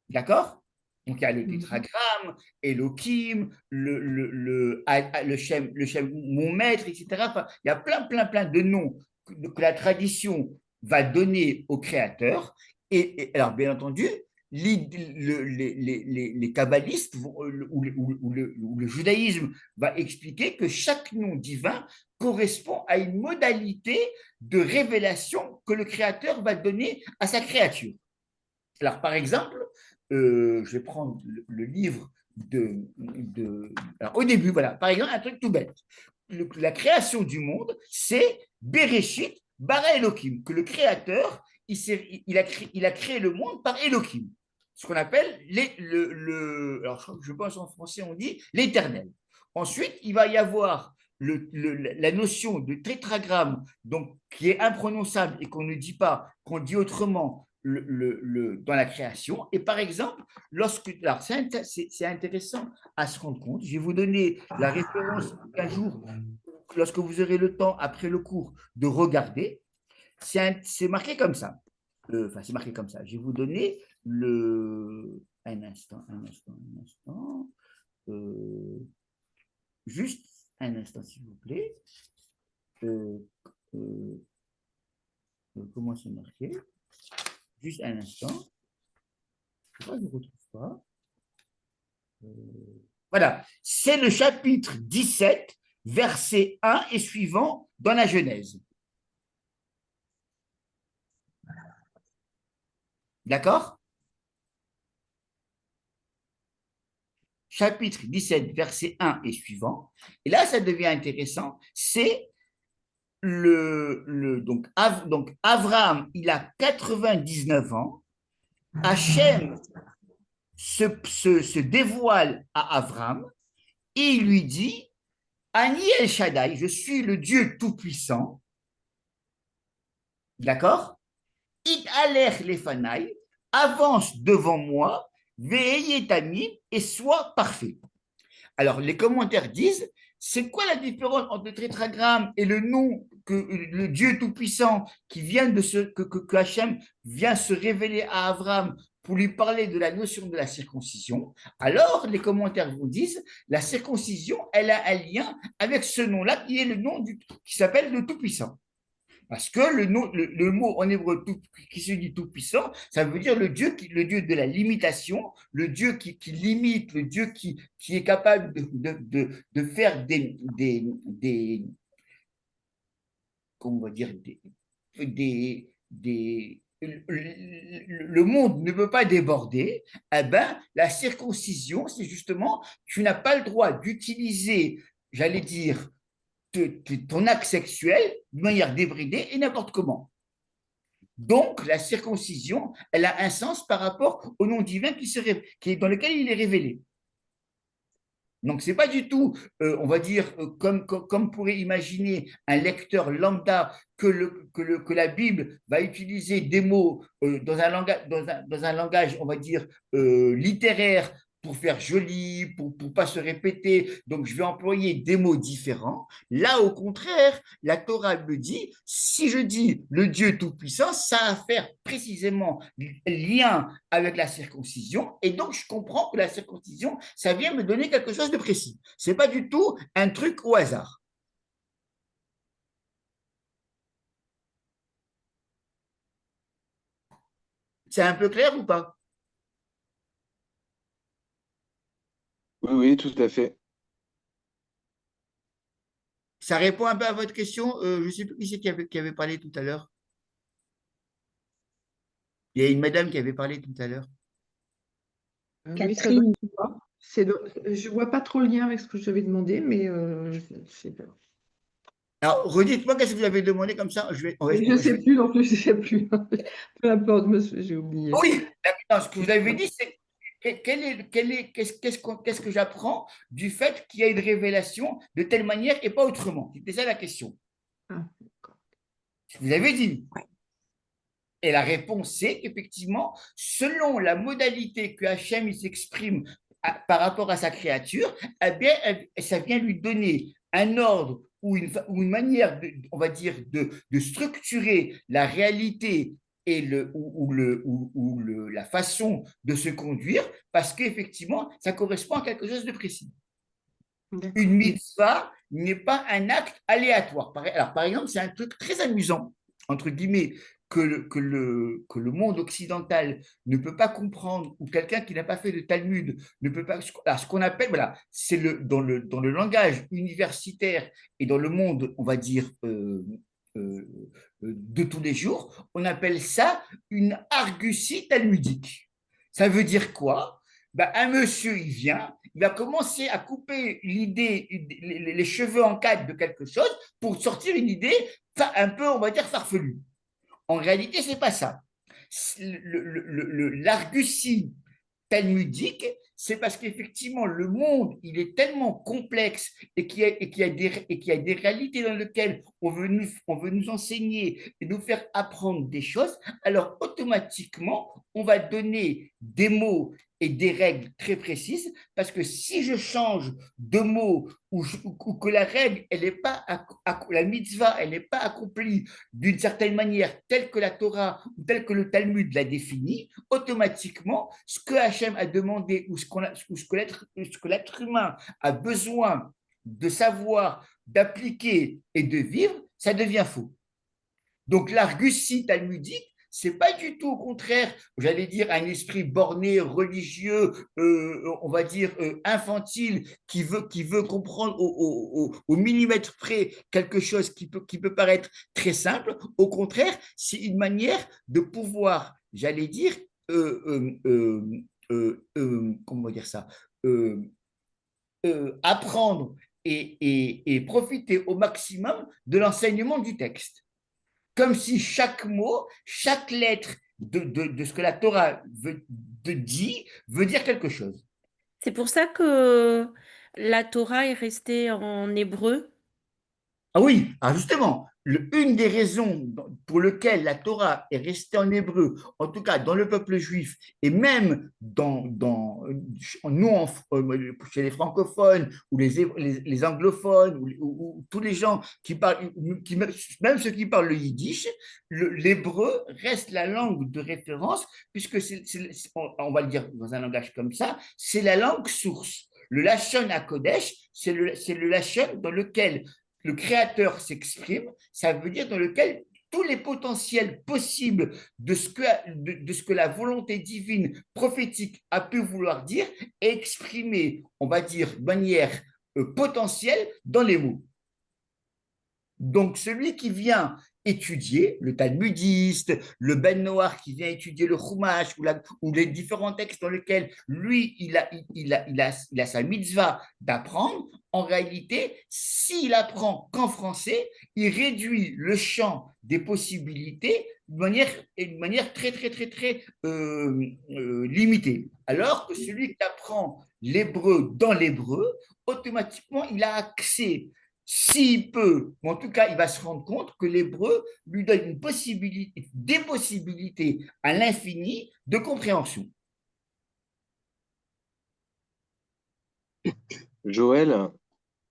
D'accord? Donc, il y a le Mhm. tétragramme, Elohim, le Shem, mon maître, etc. Enfin, il y a plein de noms que la tradition va donner au créateur. Et alors, bien entendu, les kabbalistes ou le judaïsme va expliquer que chaque nom divin correspond à une modalité de révélation que le créateur va donner à sa créature. Alors, par exemple, je vais prendre le livre alors, au début, voilà, par exemple, un truc tout bête. La création du monde, c'est Bereshit bara Elohim, que le créateur, il a créé le monde par Elohim, ce qu'on appelle alors je pense en français, on dit l'éternel. Ensuite, il va y avoir la notion de tétragramme, donc, qui est imprononçable et qu'on ne dit pas, qu'on dit autrement dans la création. Et par exemple, alors c'est intéressant à se rendre compte. Je vais vous donner la référence qu'un jour, lorsque vous aurez le temps après le cours, de regarder. C'est marqué comme ça. Enfin, c'est marqué comme ça. Je vais vous donner un instant, un instant. Euh, Juste un instant, s'il vous plaît. Euh, euh, Comment c'est marqué? Juste un instant. Pourquoi je ne retrouve pas? Voilà, c'est le chapitre 17, verset 1 et suivant dans la Genèse. D'accord? Chapitre 17, verset 1 et suivant. Et là, ça devient intéressant. C'est donc Abraham, il a 99 ans. Hachem se dévoile à Abraham et il lui dit, Ani El Shaddai, je suis le Dieu Tout-Puissant. D'accord? It aler lefanaï, avance devant moi, veillez tamim et sois parfait. Alors, les commentaires disent, c'est quoi la différence entre le tétragramme et le nom que le Dieu Tout-Puissant qui vient que Hachem vient se révéler à Abraham pour lui parler de la notion de la circoncision? Alors, les commentaires vous disent, la circoncision, elle a un lien avec ce nom-là qui est le nom qui s'appelle le Tout-Puissant. Parce que le mot en hébreu qui se dit tout-puissant, ça veut dire le Dieu de la limitation, le Dieu qui limite, le Dieu qui est capable de faire comment on va dire, le monde ne peut pas déborder. Eh ben, la circoncision, c'est justement, tu n'as pas le droit d'utiliser, j'allais dire, ton acte sexuel de manière débridée et n'importe comment. Donc, la circoncision, elle a un sens par rapport au nom divin dans lequel il est révélé. Donc, ce n'est pas du tout, on va dire, comme pourrait imaginer un lecteur lambda que la Bible va utiliser des mots dans un langage, on va dire, littéraire pour faire joli, pour ne pas se répéter. Donc, je vais employer des mots différents. Là, au contraire, la Torah me dit, si je dis le Dieu Tout-Puissant, ça a à faire précisément lien avec la circoncision. Et donc, je comprends que la circoncision, ça vient me donner quelque chose de précis. Ce n'est pas du tout un truc au hasard. C'est un peu clair ou pas? Oui, oui, tout à fait. Ça répond un peu à votre question. Je ne sais plus qui c'est qui avait parlé tout à l'heure. Il y a une madame qui avait parlé tout à l'heure. Oui, ça doit Catherine, être moi. Je ne vois pas trop le lien avec ce que je t'avais demandé, mais je sais pas. Alors, redites-moi qu'est-ce que vous avez demandé comme ça. Je ne sais plus, donc je ne sais plus. Peu importe, monsieur, j'ai oublié. Oui, d'accord. Ce que vous avez dit, c'est qu'est-ce que j'apprends du fait qu'il y a une révélation de telle manière et pas autrement. C'était ça la question. Ah, d'accord. Vous avez dit. Et la réponse c'est qu'effectivement, selon la modalité que Hachem il s'exprime par rapport à sa créature, eh bien, ça vient lui donner un ordre ou une manière, on va dire, de structurer la réalité et la façon de se conduire, parce qu'effectivement, ça correspond à quelque chose de précis. Une mitzvah n'est pas un acte aléatoire. Alors, par exemple, c'est un truc très amusant, entre guillemets, que le monde occidental ne peut pas comprendre, ou quelqu'un qui n'a pas fait de Talmud ne peut pas. Alors, ce qu'on appelle, voilà, c'est dans le langage universitaire et dans le monde, on va dire, de tous les jours, on appelle ça une argutie talmudique. Ça veut dire quoi? Ben, un monsieur, il vient, il va commencer à couper les cheveux en quatre de quelque chose pour sortir une idée un peu, on va dire, farfelue. En réalité, ce n'est pas ça. L'argutie talmudique, c'est parce qu'effectivement, le monde, il est tellement complexe et qu'il y a des réalités dans lesquelles on veut nous enseigner et nous faire apprendre des choses, alors automatiquement, on va donner des mots et des règles très précises, parce que si je change de mots ou que la règle, elle n'est pas, la mitzvah, elle n'est pas accomplie d'une certaine manière, telle que la Torah ou telle que le Talmud l'a définie, automatiquement, ce que Hachem a demandé ou ce que l'être humain a besoin de savoir, d'appliquer et de vivre, ça devient faux. Donc l'argutie talmudique, c'est pas du tout au contraire, j'allais dire, un esprit borné, religieux, on va dire infantile, qui veut comprendre au millimètre près quelque chose qui peut paraître très simple. Au contraire, c'est une manière de pouvoir, j'allais dire, comment dire ça, apprendre et profiter au maximum de l'enseignement du texte, comme si chaque mot, chaque lettre de ce que la Torah dit veut dire quelque chose. c'est pour ça que la Torah est restée en hébreu. Ah oui, alors justement, une des raisons pour lesquelles la Torah est restée en hébreu, en tout cas dans le peuple juif, et même nous, chez les francophones, ou les anglophones, ou tous les gens qui parlent, même ceux qui parlent le yiddish, l'hébreu reste la langue de référence, puisque on va le dire dans un langage comme ça, c'est la langue source. Le Lachon HaKodesh, c'est le Lachon dans lequel le créateur s'exprime, ça veut dire dans lequel tous les potentiels possibles de ce que la volonté divine prophétique a pu vouloir dire est exprimé, on va dire, de manière potentielle dans les mots. Donc, celui qui vient étudier, le talmudiste, le Ben Noir qui vient étudier le Chumash ou les différents textes dans lesquels lui, il a sa mitzvah d'apprendre, en réalité, s'il apprend qu'en français, il réduit le champ des possibilités de manière très, très, très, très limitée. Alors que celui qui apprend l'hébreu dans l'hébreu, automatiquement, il a accès, s'il peut, ou en tout cas, il va se rendre compte que l'hébreu lui donne des possibilités à l'infini de compréhension. Joël,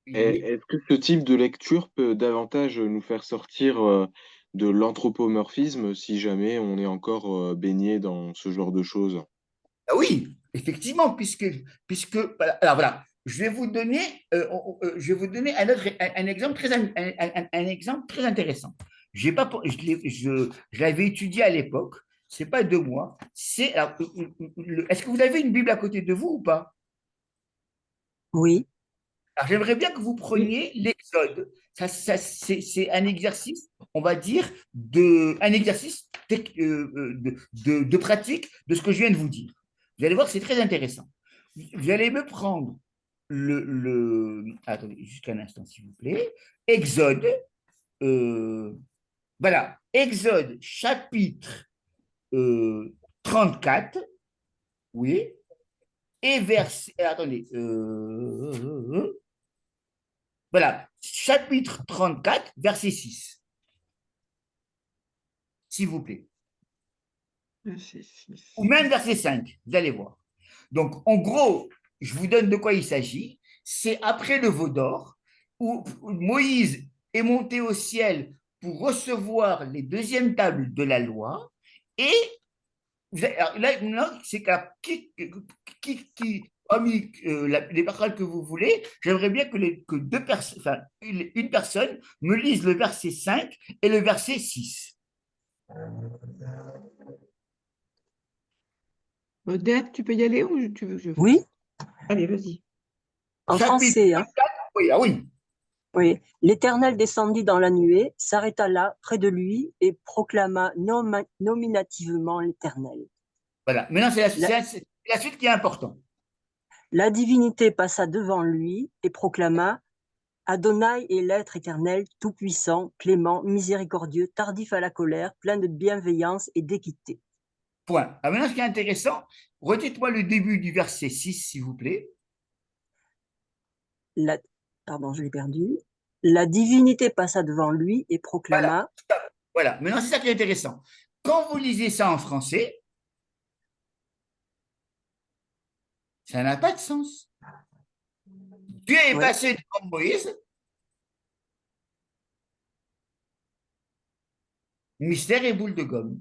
Oui. est-ce que ce type de lecture peut davantage nous faire sortir de l'anthropomorphisme si jamais on est encore baigné dans ce genre de choses? Ah oui, effectivement, alors voilà, je vais vous donner un exemple un exemple très intéressant. J'ai pas, je l'avais étudié à l'époque, c'est pas 2 mois, est-ce que vous avez une Bible à côté de vous ou pas? Oui, Alors, j'aimerais bien que vous preniez l'Exode. C'est un exercice, on va dire, un exercice de pratique de ce que je viens de vous dire. Vous allez voir, c'est très intéressant. Vous allez me prendre attendez, juste un instant, s'il vous plaît. Exode. Voilà. Exode, chapitre 34. Oui. Et verset. Attendez. Voilà, chapitre 34, verset 6, s'il vous plaît. Ou même verset 5, vous allez voir. Donc, en gros, je vous donne de quoi il s'agit. C'est après le veau d'or, où Moïse est monté au ciel pour recevoir les deuxièmes tables de la loi. Et là, c'est qui parmi les paroles que vous voulez, j'aimerais bien que deux personnes, enfin, une personne me lise le verset 5 et le verset 6. Odette, tu peux y aller ou tu veux que je fasse? Oui, Allez, vas-y. en Chapitre français, hein. 4, oui, ah oui. Oui. L'Éternel descendit dans la nuée, s'arrêta là, près de lui, et proclama nominativement l'Éternel. Voilà, maintenant c'est la suite qui est importante. La divinité passa devant lui et proclama Adonai est l'être éternel, tout-puissant, clément, miséricordieux, tardif à la colère, plein de bienveillance et d'équité. Point. Alors maintenant, ce qui est intéressant, redites-moi le début du verset 6, s'il vous plaît. Pardon, je l'ai perdu. La divinité passa devant lui et proclama. Voilà. Maintenant, c'est ça qui est intéressant. Quand vous lisez ça en français, ça n'a pas de sens. Dieu est passé devant Moïse, mystère et boule de gomme.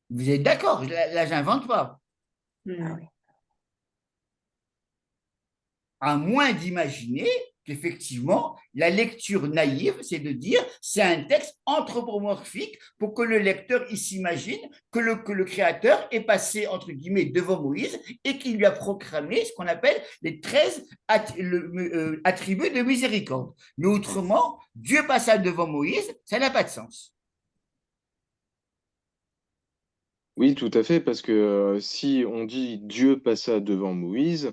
Vous êtes d'accord? Là, j'invente pas. À moins d'imaginer qu'effectivement, la lecture naïve, c'est de dire c'est un texte anthropomorphique pour que le lecteur il s'imagine que le créateur est passé, entre guillemets, devant Moïse et qu'il lui a proclamé ce qu'on appelle les 13 attributs de miséricorde. Mais autrement, Dieu passa devant Moïse, ça n'a pas de sens. Oui, tout à fait, parce que si on dit Dieu passa devant Moïse,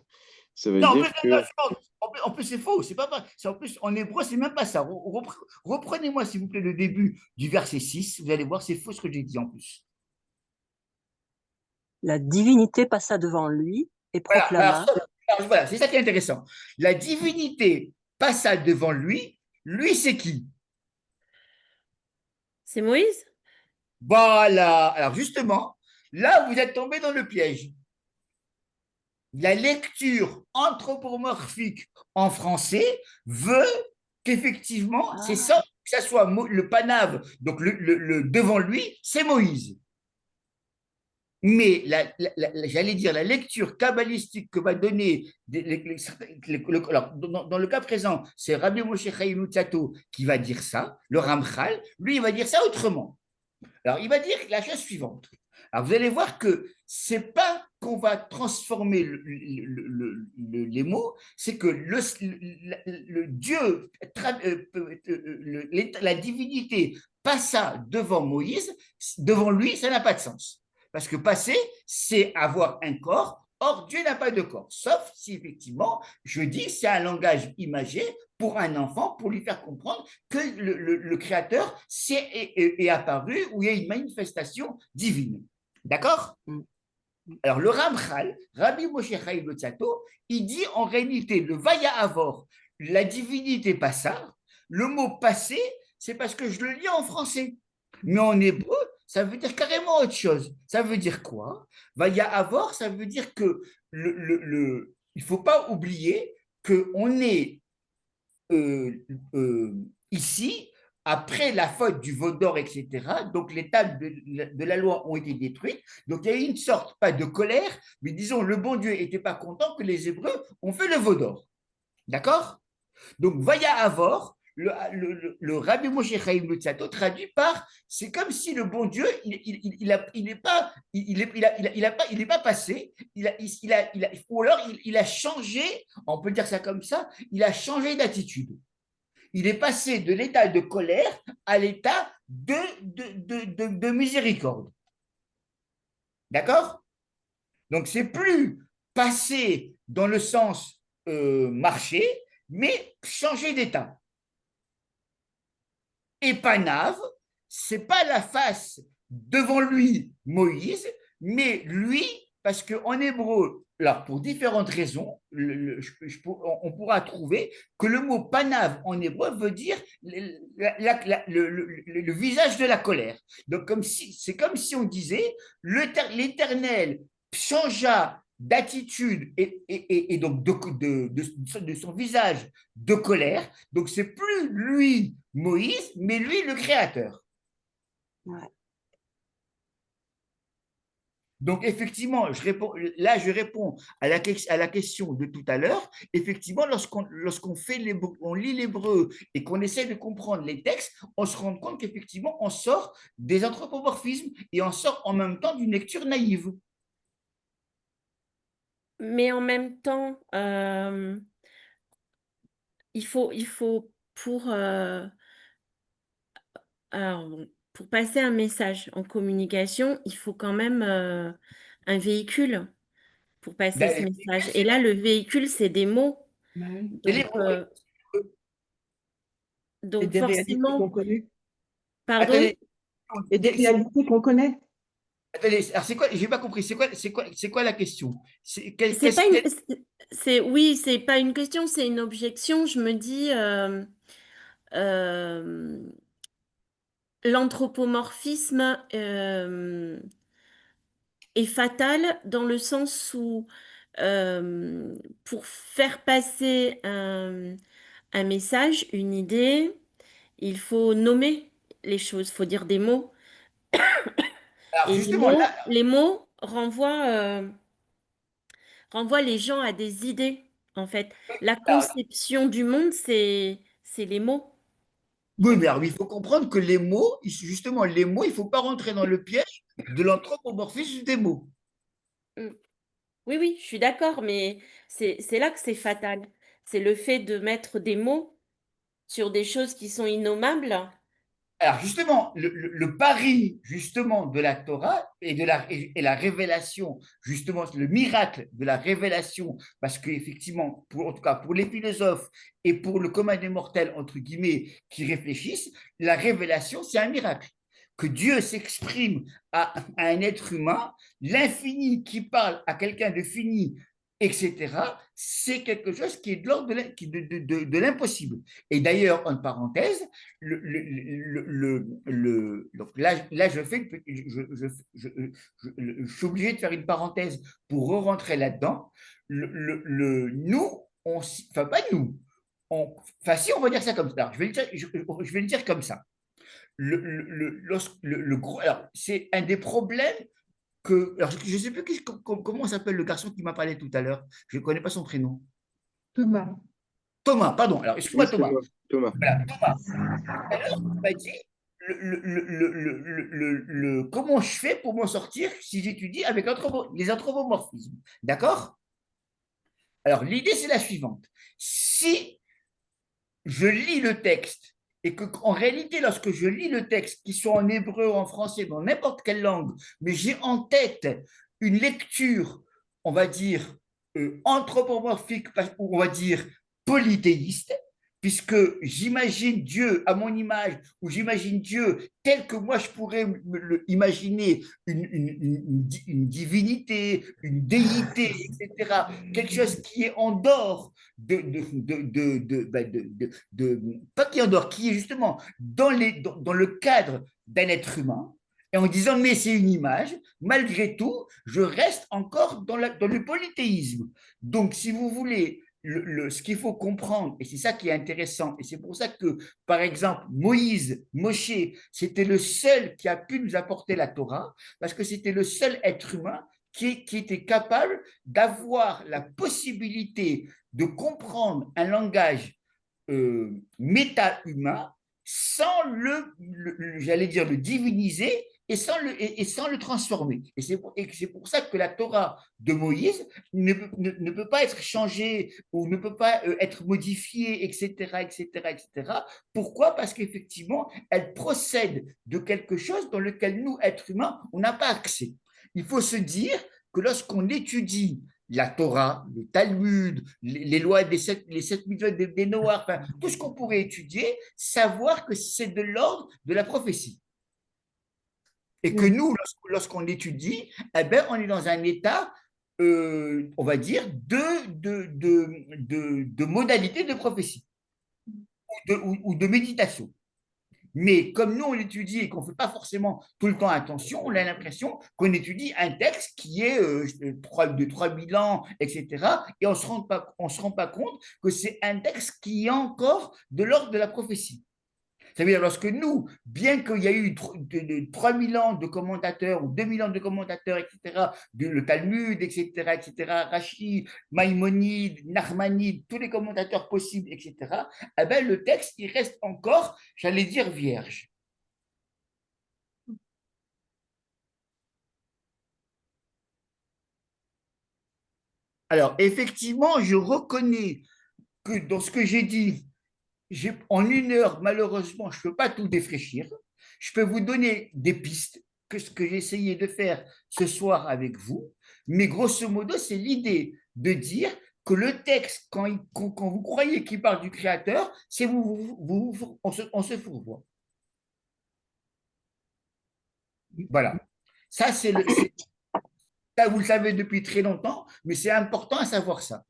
ça veut Non, dire que... en plus c'est faux, c'est pas vrai. En plus, en hébreu, c'est même pas ça. Reprenez-moi, s'il vous plaît, le début du verset 6. Vous allez voir, c'est faux ce que j'ai dit en plus. La divinité passa devant lui et proclama. Voilà, c'est ça qui est intéressant. La divinité passa devant lui. Lui, c'est qui? C'est Moïse? Voilà. Alors justement, là, vous êtes tombé dans le piège. La lecture anthropomorphique en français veut qu'effectivement, c'est ça, que ça soit le panave, donc le devant lui, c'est Moïse. Mais j'allais dire, la lecture kabbalistique que va donner, alors, dans le cas présent, c'est Rabbi Moshe Chaim Luzzatto qui va dire ça, le Ramchal, lui, il va dire ça autrement. Alors, il va dire la chose suivante. Alors, vous allez voir que c'est pas qu'on va transformer les mots, c'est que le Dieu, la divinité passa devant Moïse, devant lui, ça n'a pas de sens. Parce que passer, c'est avoir un corps. Or, Dieu n'a pas de corps, sauf si effectivement, je dis, c'est un langage imagé pour un enfant, pour lui faire comprendre que le Créateur est apparu, où il y a une manifestation divine. D'accord? Alors, le Ramchal, Rabbi Moshe Chaim Luzzatto, il dit en réalité, le Vaya Avor, la divinité passa, le mot passé, c'est parce que je le lis en français. Mais en hébreu, ça veut dire carrément autre chose. Ça veut dire quoi? Vaya Avor, ça veut dire que il ne faut pas oublier qu'on est ici, après la faute du veau d'or, etc., donc les tables de la loi ont été détruites. Donc il y a eu une sorte, pas de colère, mais disons, le bon Dieu n'était pas content que les Hébreux ont fait le veau d'or. D'accord? Donc, Vaya Avor, le Rabbi Moshe Chaim Luzzatto traduit par c'est comme si le bon Dieu, il n'est pas, il est pas passé, ou alors il a changé, on peut dire ça comme ça, il a changé d'attitude. Il est passé de l'état de colère à l'état de miséricorde. D'accord? Donc, c'est plus passer dans le sens marché, mais changer d'état. Et Panav, c'est pas la face devant lui, Moïse, mais lui, parce qu'en hébreu, alors pour différentes raisons, on pourra trouver que le mot Panav en hébreu veut dire le visage de la colère. Donc c'est comme si on disait l'Éternel changea d'attitude et donc de son visage de colère. Donc c'est plus lui Moïse, mais lui le créateur. Ouais. Donc effectivement, je réponds à la question de tout à l'heure. Effectivement, lorsqu'on on lit l'hébreu et qu'on essaie de comprendre les textes, on se rend compte qu'effectivement, on sort des anthropomorphismes et on sort en même temps d'une lecture naïve. Mais en même temps, il faut alors, pour passer un message en communication, il faut quand même un véhicule pour passer ce message. Et là, le véhicule, c'est des mots. Donc des réalités forcément, qu'on connaît. pardon? Attendez, Et des réalités qu'on connaît. attendez, alors c'est quoi? J'ai pas compris. C'est quoi la question? C'est pas une, oui, c'est pas une question, c'est une objection. Je me dis, l'anthropomorphisme est fatal dans le sens où pour faire passer un message, une idée, il faut nommer les choses, il faut dire des mots. Alors Et justement là, les mots renvoient les gens à des idées, en fait. La alors, conception du monde, c'est les mots. oui, mais alors, il faut comprendre que les mots, justement, les mots, il ne faut pas rentrer dans le piège de l'anthropomorphisme des mots. Mm. Oui, oui, je suis d'accord, mais c'est là que c'est fatal. C'est le fait de mettre des mots sur des choses qui sont innommables. Alors justement, le pari justement de la Torah et la révélation, justement le miracle de la révélation, parce qu'effectivement, en tout cas pour les philosophes et pour le commun des mortels, entre guillemets, qui réfléchissent, la révélation, c'est un miracle. Que Dieu s'exprime à un être humain, l'infini qui parle à quelqu'un de fini, etc., c'est quelque chose qui est de l'ordre de l'impossible. Et d'ailleurs, en parenthèse, donc là, je suis obligé de faire une parenthèse pour rentrer là-dedans. Nous, enfin pas nous, enfin si on va dire ça comme ça, alors, je vais le dire comme ça. Alors, c'est un des problèmes que, alors je ne sais plus comment s'appelle le garçon qui m'a parlé tout à l'heure, je ne connais pas son prénom. Thomas. Thomas, pardon, alors excuse-moi Oui, c'est Thomas. moi, Thomas. Voilà, Thomas. Alors, il m'a dit comment je fais pour m'en sortir si j'étudie avec les anthropomorphismes. D'accord? Alors, l'idée, c'est la suivante. Si je lis le texte et que, en réalité, lorsque je lis le texte, qu'il soit en hébreu ou en français, dans n'importe quelle langue, mais j'ai en tête une lecture, on va dire, anthropomorphique, ou on va dire polythéiste, puisque j'imagine Dieu à mon image, ou j'imagine Dieu tel que moi je pourrais imaginer une divinité, une déité, etc. Quelque chose qui est en dehors pas qui est en dehors, qui est justement dans le cadre d'un être humain, et en disant mais c'est une image, malgré tout, je reste encore dans le polythéisme. Donc, si vous voulez, ce qu'il faut comprendre, et c'est ça qui est intéressant, et c'est pour ça que, par exemple, Moshe, c'était le seul qui a pu nous apporter la Torah, parce que c'était le seul être humain qui était capable d'avoir la possibilité de comprendre un langage méta-humain sans j'allais dire, le diviniser et sans le transformer. Et c'est pour ça que la Torah de Moïse ne peut pas être changée ou ne peut pas être modifiée, etc., etc., etc. Pourquoi? Parce qu'effectivement, elle procède de quelque chose dans lequel nous, êtres humains, on n'a pas accès. Il faut se dire que lorsqu'on étudie la Torah, le Talmud, les lois les 7 des Noars, enfin, tout ce qu'on pourrait étudier, savoir que c'est de l'ordre de la prophétie. Et que nous, lorsqu'on étudie, eh ben, on est dans un état, on va dire, de modalité de prophétie ou de méditation. Mais comme nous, on l'étudie et qu'on ne fait pas forcément tout le temps attention, on a l'impression qu'on étudie un texte qui est de 3000 ans, etc. Et on ne se rend pas compte que c'est un texte qui est encore de l'ordre de la prophétie. Ça veut dire lorsque nous, bien qu'il y a eu 3000 ans de commentateurs ou 2000 ans de commentateurs, etc., le Talmud, etc., etc., Rashi, Maïmonide, Nachmanide, tous les commentateurs possibles, etc., eh ben, le texte, il reste encore, j'allais dire, vierge. Alors, effectivement, je reconnais que dans ce que j'ai dit, en 1 heure, malheureusement, je ne peux pas tout défraîchir. Je peux vous donner des pistes, que ce que j'ai essayé de faire ce soir avec vous. Mais grosso modo, c'est l'idée de dire que le texte, quand vous croyez qu'il parle du Créateur, c'est on se fourvoie. Voilà. Ça, ça, vous le savez depuis très longtemps, mais c'est important à savoir ça.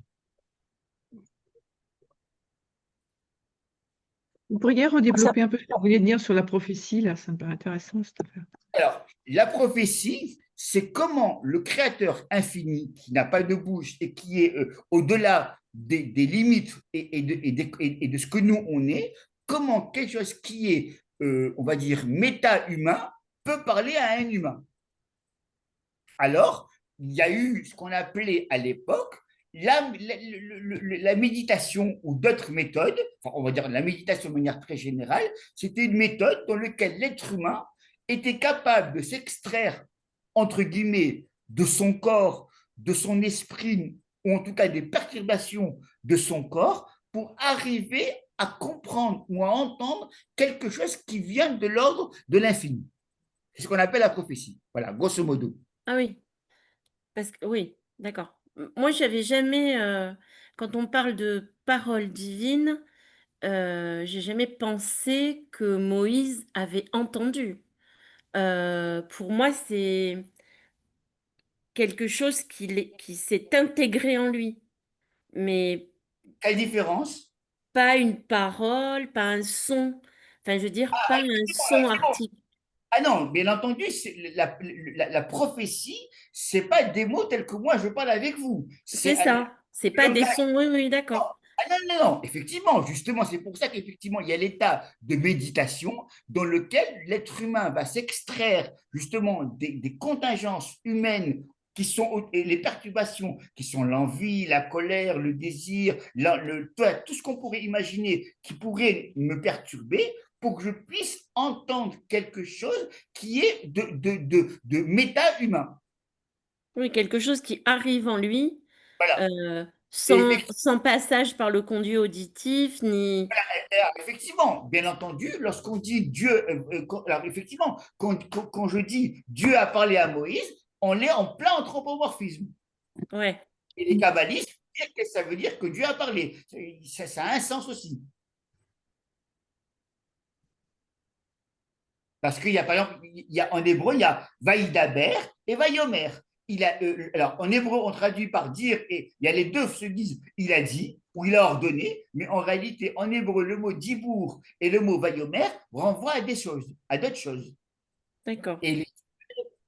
Vous pourriez redévelopper un peu ce que vous voulez dire sur la prophétie, là, ça me paraît intéressant cette affaire. Alors, la prophétie, c'est comment le Créateur infini, qui n'a pas de bouche et qui est au-delà des limites et de ce que nous, on est, comment quelque chose qui est, on va dire, méta-humain peut parler à un humain. Alors, il y a eu ce qu'on appelait à l'époque la méditation ou d'autres méthodes, enfin, on va dire la méditation de manière très générale, c'était une méthode dans laquelle l'être humain était capable de s'extraire, entre guillemets, de son corps, de son esprit, ou en tout cas des perturbations de son corps, pour arriver à comprendre ou à entendre quelque chose qui vient de l'ordre de l'infini. C'est ce qu'on appelle la prophétie. Voilà, grosso modo. Ah oui, parce que oui, d'accord. Moi, j'avais jamais, quand on parle de parole divine, j'ai jamais pensé que Moïse avait entendu. Pour moi, c'est quelque chose qui s'est intégré en lui, mais Quelle différence? pas une parole, pas un son. Enfin, je veux dire, pas un son articulé. Ah non, bien entendu, la prophétie, c'est pas des mots tels que moi je parle avec vous. C'est ça. C'est pas des sons. Oui, oui, d'accord. Ah non, non, non, effectivement, justement, c'est pour ça qu'effectivement, il y a l'état de méditation dans lequel l'être humain va s'extraire justement des contingences humaines qui sont et les perturbations qui sont l'envie, la colère, le désir, tout ce qu'on pourrait imaginer qui pourrait me perturber pour que je puisse entendre quelque chose qui est de méta-humain. Oui, quelque chose qui arrive en lui, Voilà. sans passage par le conduit auditif, ni. Alors, effectivement, bien entendu, lorsqu'on dit Dieu, alors effectivement, quand je dis Dieu a parlé à Moïse, on est en plein anthropomorphisme. Ouais. Et les kabbalistes disent que ça veut dire que Dieu a parlé. Ça a un sens aussi. Parce qu'il y a, par exemple, en hébreu, il y a Vaïdaber et Vaïomer. Alors, en hébreu, on traduit par dire, et il y a les deux se disent il a dit ou il a ordonné, mais en réalité, en hébreu, le mot dibour et le mot Vaïomer renvoient à des choses, à d'autres choses. D'accord. Et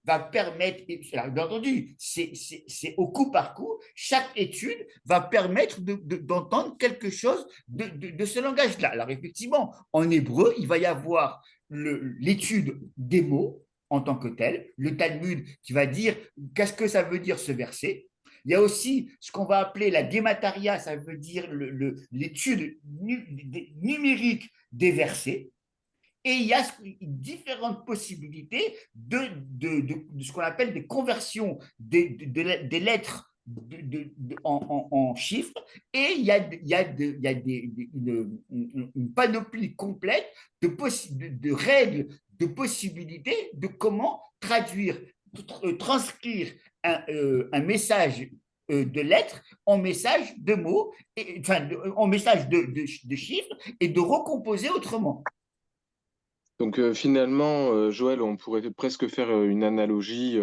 va permettre, alors, bien entendu, c'est au coup par coup, chaque étude va permettre d'entendre quelque chose de ce langage-là. Alors effectivement, en hébreu, il va y avoir l'étude des mots en tant que tel, le Talmud qui va dire qu'est-ce que ça veut dire ce verset. Il y a aussi ce qu'on va appeler la guémataria, ça veut dire l'étude numérique des versets. Et il y a différentes possibilités de ce qu'on appelle des conversions des lettres en chiffres. Et il y a une panoplie complète de règles, de possibilités de comment traduire, transcrire un message de lettres en message de mots, en message de chiffres, et de recomposer autrement. Donc finalement, Joël, on pourrait presque faire une analogie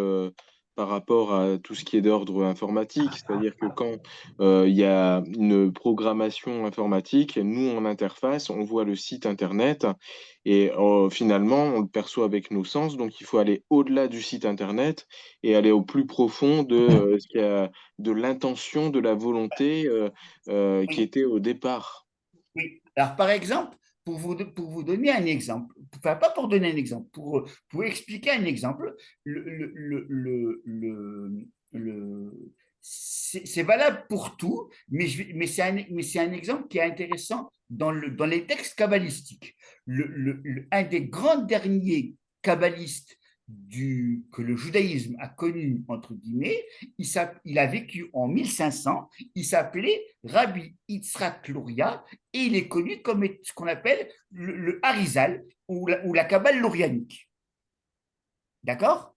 par rapport à tout ce qui est d'ordre informatique, c'est-à-dire que quand il y a une programmation informatique, nous, en interface, on voit le site Internet et finalement, on le perçoit avec nos sens, donc il faut aller au-delà du site Internet et aller au plus profond ce qu'il y a, de l'intention, de la volonté qui Oui, était au départ. oui. Alors, par exemple, pour vous donner un exemple, enfin, pas pour donner un exemple, pour expliquer un exemple, c'est valable pour tout, mais c'est un exemple qui est intéressant dans les textes kabbalistiques. Un des grands derniers kabbalistes que le judaïsme a connu, entre guillemets, il a vécu en 1500, il s'appelait Rabbi Yitzhak Luria, et il est connu comme ce qu'on appelle le Harizal ou la Kabbale lourianique. D'accord?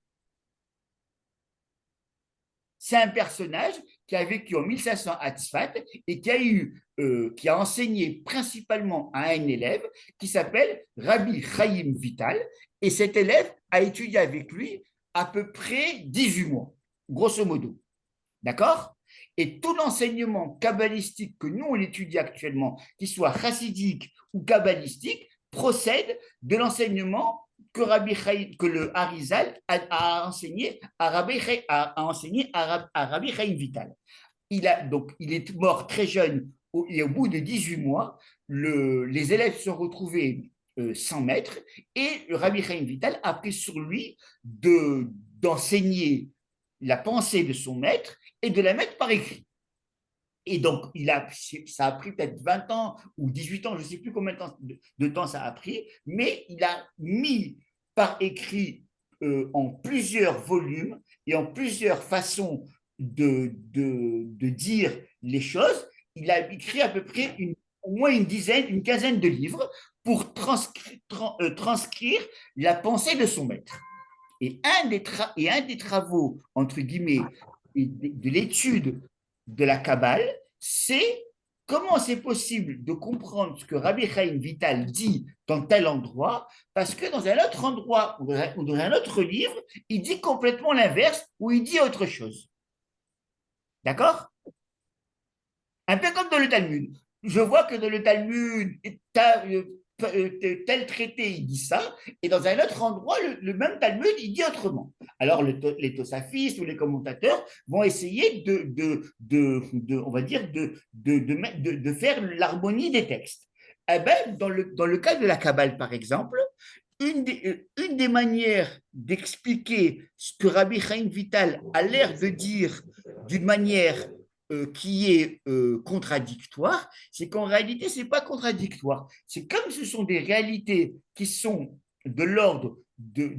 C'est un personnage qui a vécu en 1500 à Tzfat et qui a enseigné principalement à un élève qui s'appelle Rabbi Chaim Vital. Et cet élève a étudié avec lui à peu près 18 mois, grosso modo. D'accord? Et tout l'enseignement kabbalistique que nous, on étudie actuellement, qu'il soit chassidique ou kabbalistique, procède de l'enseignement que le Harizal a enseigné à Rabbi Chaim Vital. Il est mort très jeune et au bout de 18 mois, les élèves se sont retrouvés sans maître et Rabbi Chaim Vital a pris sur lui d'enseigner la pensée de son maître et de la mettre par écrit. Et donc, ça a pris peut-être 20 ans ou 18 ans, je ne sais plus combien de temps ça a pris, mais il a mis par écrit en plusieurs volumes et en plusieurs façons de dire les choses. Il a écrit à peu près au moins une quinzaine de livres pour transcrire la pensée de son maître. Et un des travaux, entre guillemets, de l'étude de la Kabbale, c'est comment c'est possible de comprendre ce que Rabbi Chaim Vital dit dans tel endroit, parce que dans un autre endroit ou dans un autre livre, il dit complètement l'inverse ou il dit autre chose. D'accord? Un peu comme dans le Talmud. Je vois que dans le Talmud, tel traité, il dit ça, et dans un autre endroit, le même Talmud, il dit autrement. Alors, les tosafistes ou les commentateurs vont essayer on va dire, de faire l'harmonie des textes. Eh ben, dans le cas de la Kabbale, par exemple, une des manières d'expliquer ce que Rabbi Chaim Vital a l'air de dire d'une manière qui est contradictoire, c'est qu'en réalité, ce n'est pas contradictoire. C'est comme ce sont des réalités qui sont de l'ordre de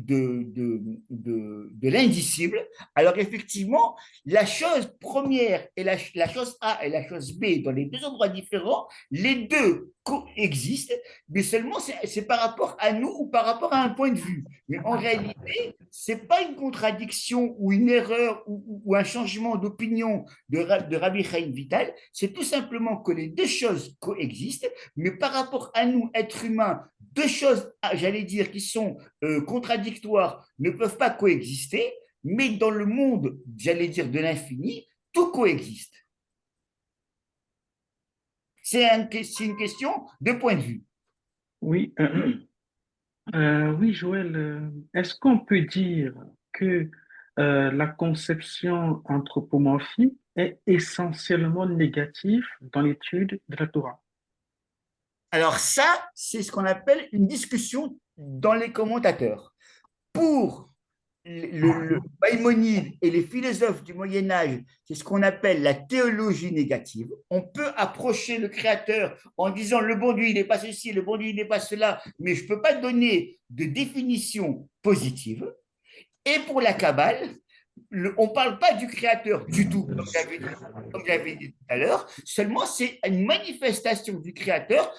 l'indicible, alors effectivement, la chose première et la chose A et la chose B dans les deux endroits différents, les deux coexistent, mais seulement c'est par rapport à nous ou par rapport à un point de vue. Mais en réalité, ce n'est pas une contradiction ou une erreur ou un changement d'opinion de Rabbi Chaim Vital, c'est tout simplement que les deux choses coexistent, mais par rapport à nous, êtres humains, deux choses, j'allais dire, qui sont contradictoires ne peuvent pas coexister, mais dans le monde, j'allais dire, de l'infini, tout coexiste. C'est une question de point de vue. Oui, oui, Joël, est-ce qu'on peut dire que la conception anthropomorphique est essentiellement négative dans l'étude de la Torah? Alors ça, c'est ce qu'on appelle une discussion dans les commentateurs. Pour le Maïmonide et les philosophes du Moyen Âge, c'est ce qu'on appelle la théologie négative. On peut approcher le Créateur en disant le bon Dieu, il n'est pas ceci, le bon Dieu, il n'est pas cela, mais je ne peux pas donner de définition positive. Et pour la Kabbale, on ne parle pas du Créateur du tout, comme j'avais dit tout à l'heure, seulement c'est une manifestation du Créateur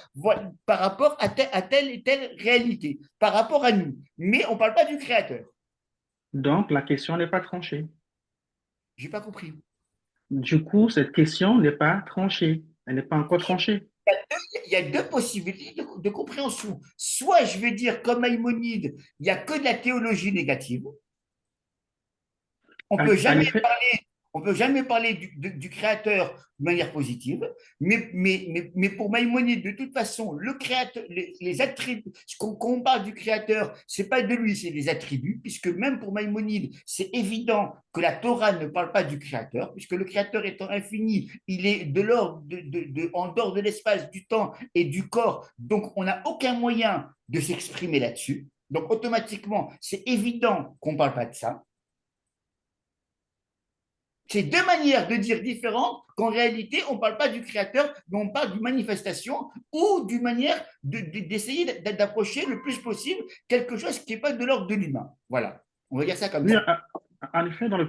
par rapport à telle et telle réalité, par rapport à nous. Mais on ne parle pas du Créateur. Donc, la question n'est pas tranchée. Je n'ai pas compris. Du coup, cette question n'est pas tranchée. Elle n'est pas encore tranchée. Il y a deux possibilités de compréhension. Soit je vais dire, comme Maïmonide, il n'y a que de la théologie négative. On ne peut jamais parler du Créateur de manière positive, mais pour Maïmonide, de toute façon, le Créateur, les attributs, quand on parle du Créateur, ce n'est pas de lui, c'est des attributs, puisque même pour Maïmonide, c'est évident que la Torah ne parle pas du Créateur, puisque le Créateur étant infini, il est de l'ordre en dehors de l'espace, du temps et du corps, donc on n'a aucun moyen de s'exprimer là-dessus. Donc automatiquement, c'est évident qu'on ne parle pas de ça. C'est deux manières de dire différentes qu'en réalité, on ne parle pas du Créateur, mais on parle d'une manifestation ou d'une manière d'essayer d'approcher le plus possible quelque chose qui n'est pas de l'ordre de l'humain. Voilà, on va dire ça comme Oui, ça. en effet, dans la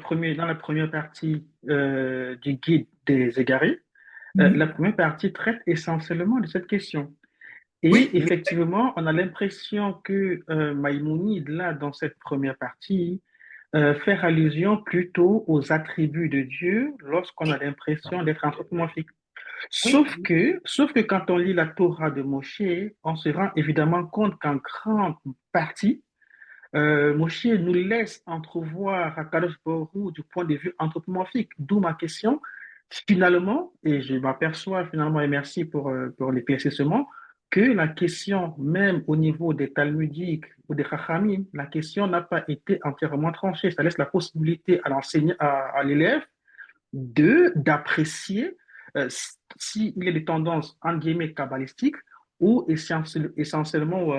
première partie du guide des égarés, la première partie traite essentiellement de cette question. Et Oui, effectivement, on a l'impression que Maïmonide, là, dans cette première partie, faire allusion plutôt aux attributs de Dieu lorsqu'on a l'impression d'être anthropomorphique. oui, Sauf que quand on lit la Torah de Moshe, on se rend évidemment compte qu'en grande partie, Moshe nous laisse entrevoir Akadosh Baruch Hu du point de vue anthropomorphique. D'où ma question. Finalement, et je m'aperçois finalement, et merci pour l'éclaircissement, que la question, même au niveau des talmudiques ou des chachamim, la question n'a pas été entièrement tranchée. Ça laisse la possibilité à l'enseignant, à l'élève d'apprécier s'il y a des tendances, en guillemets, kabbalistiques ou essentiellement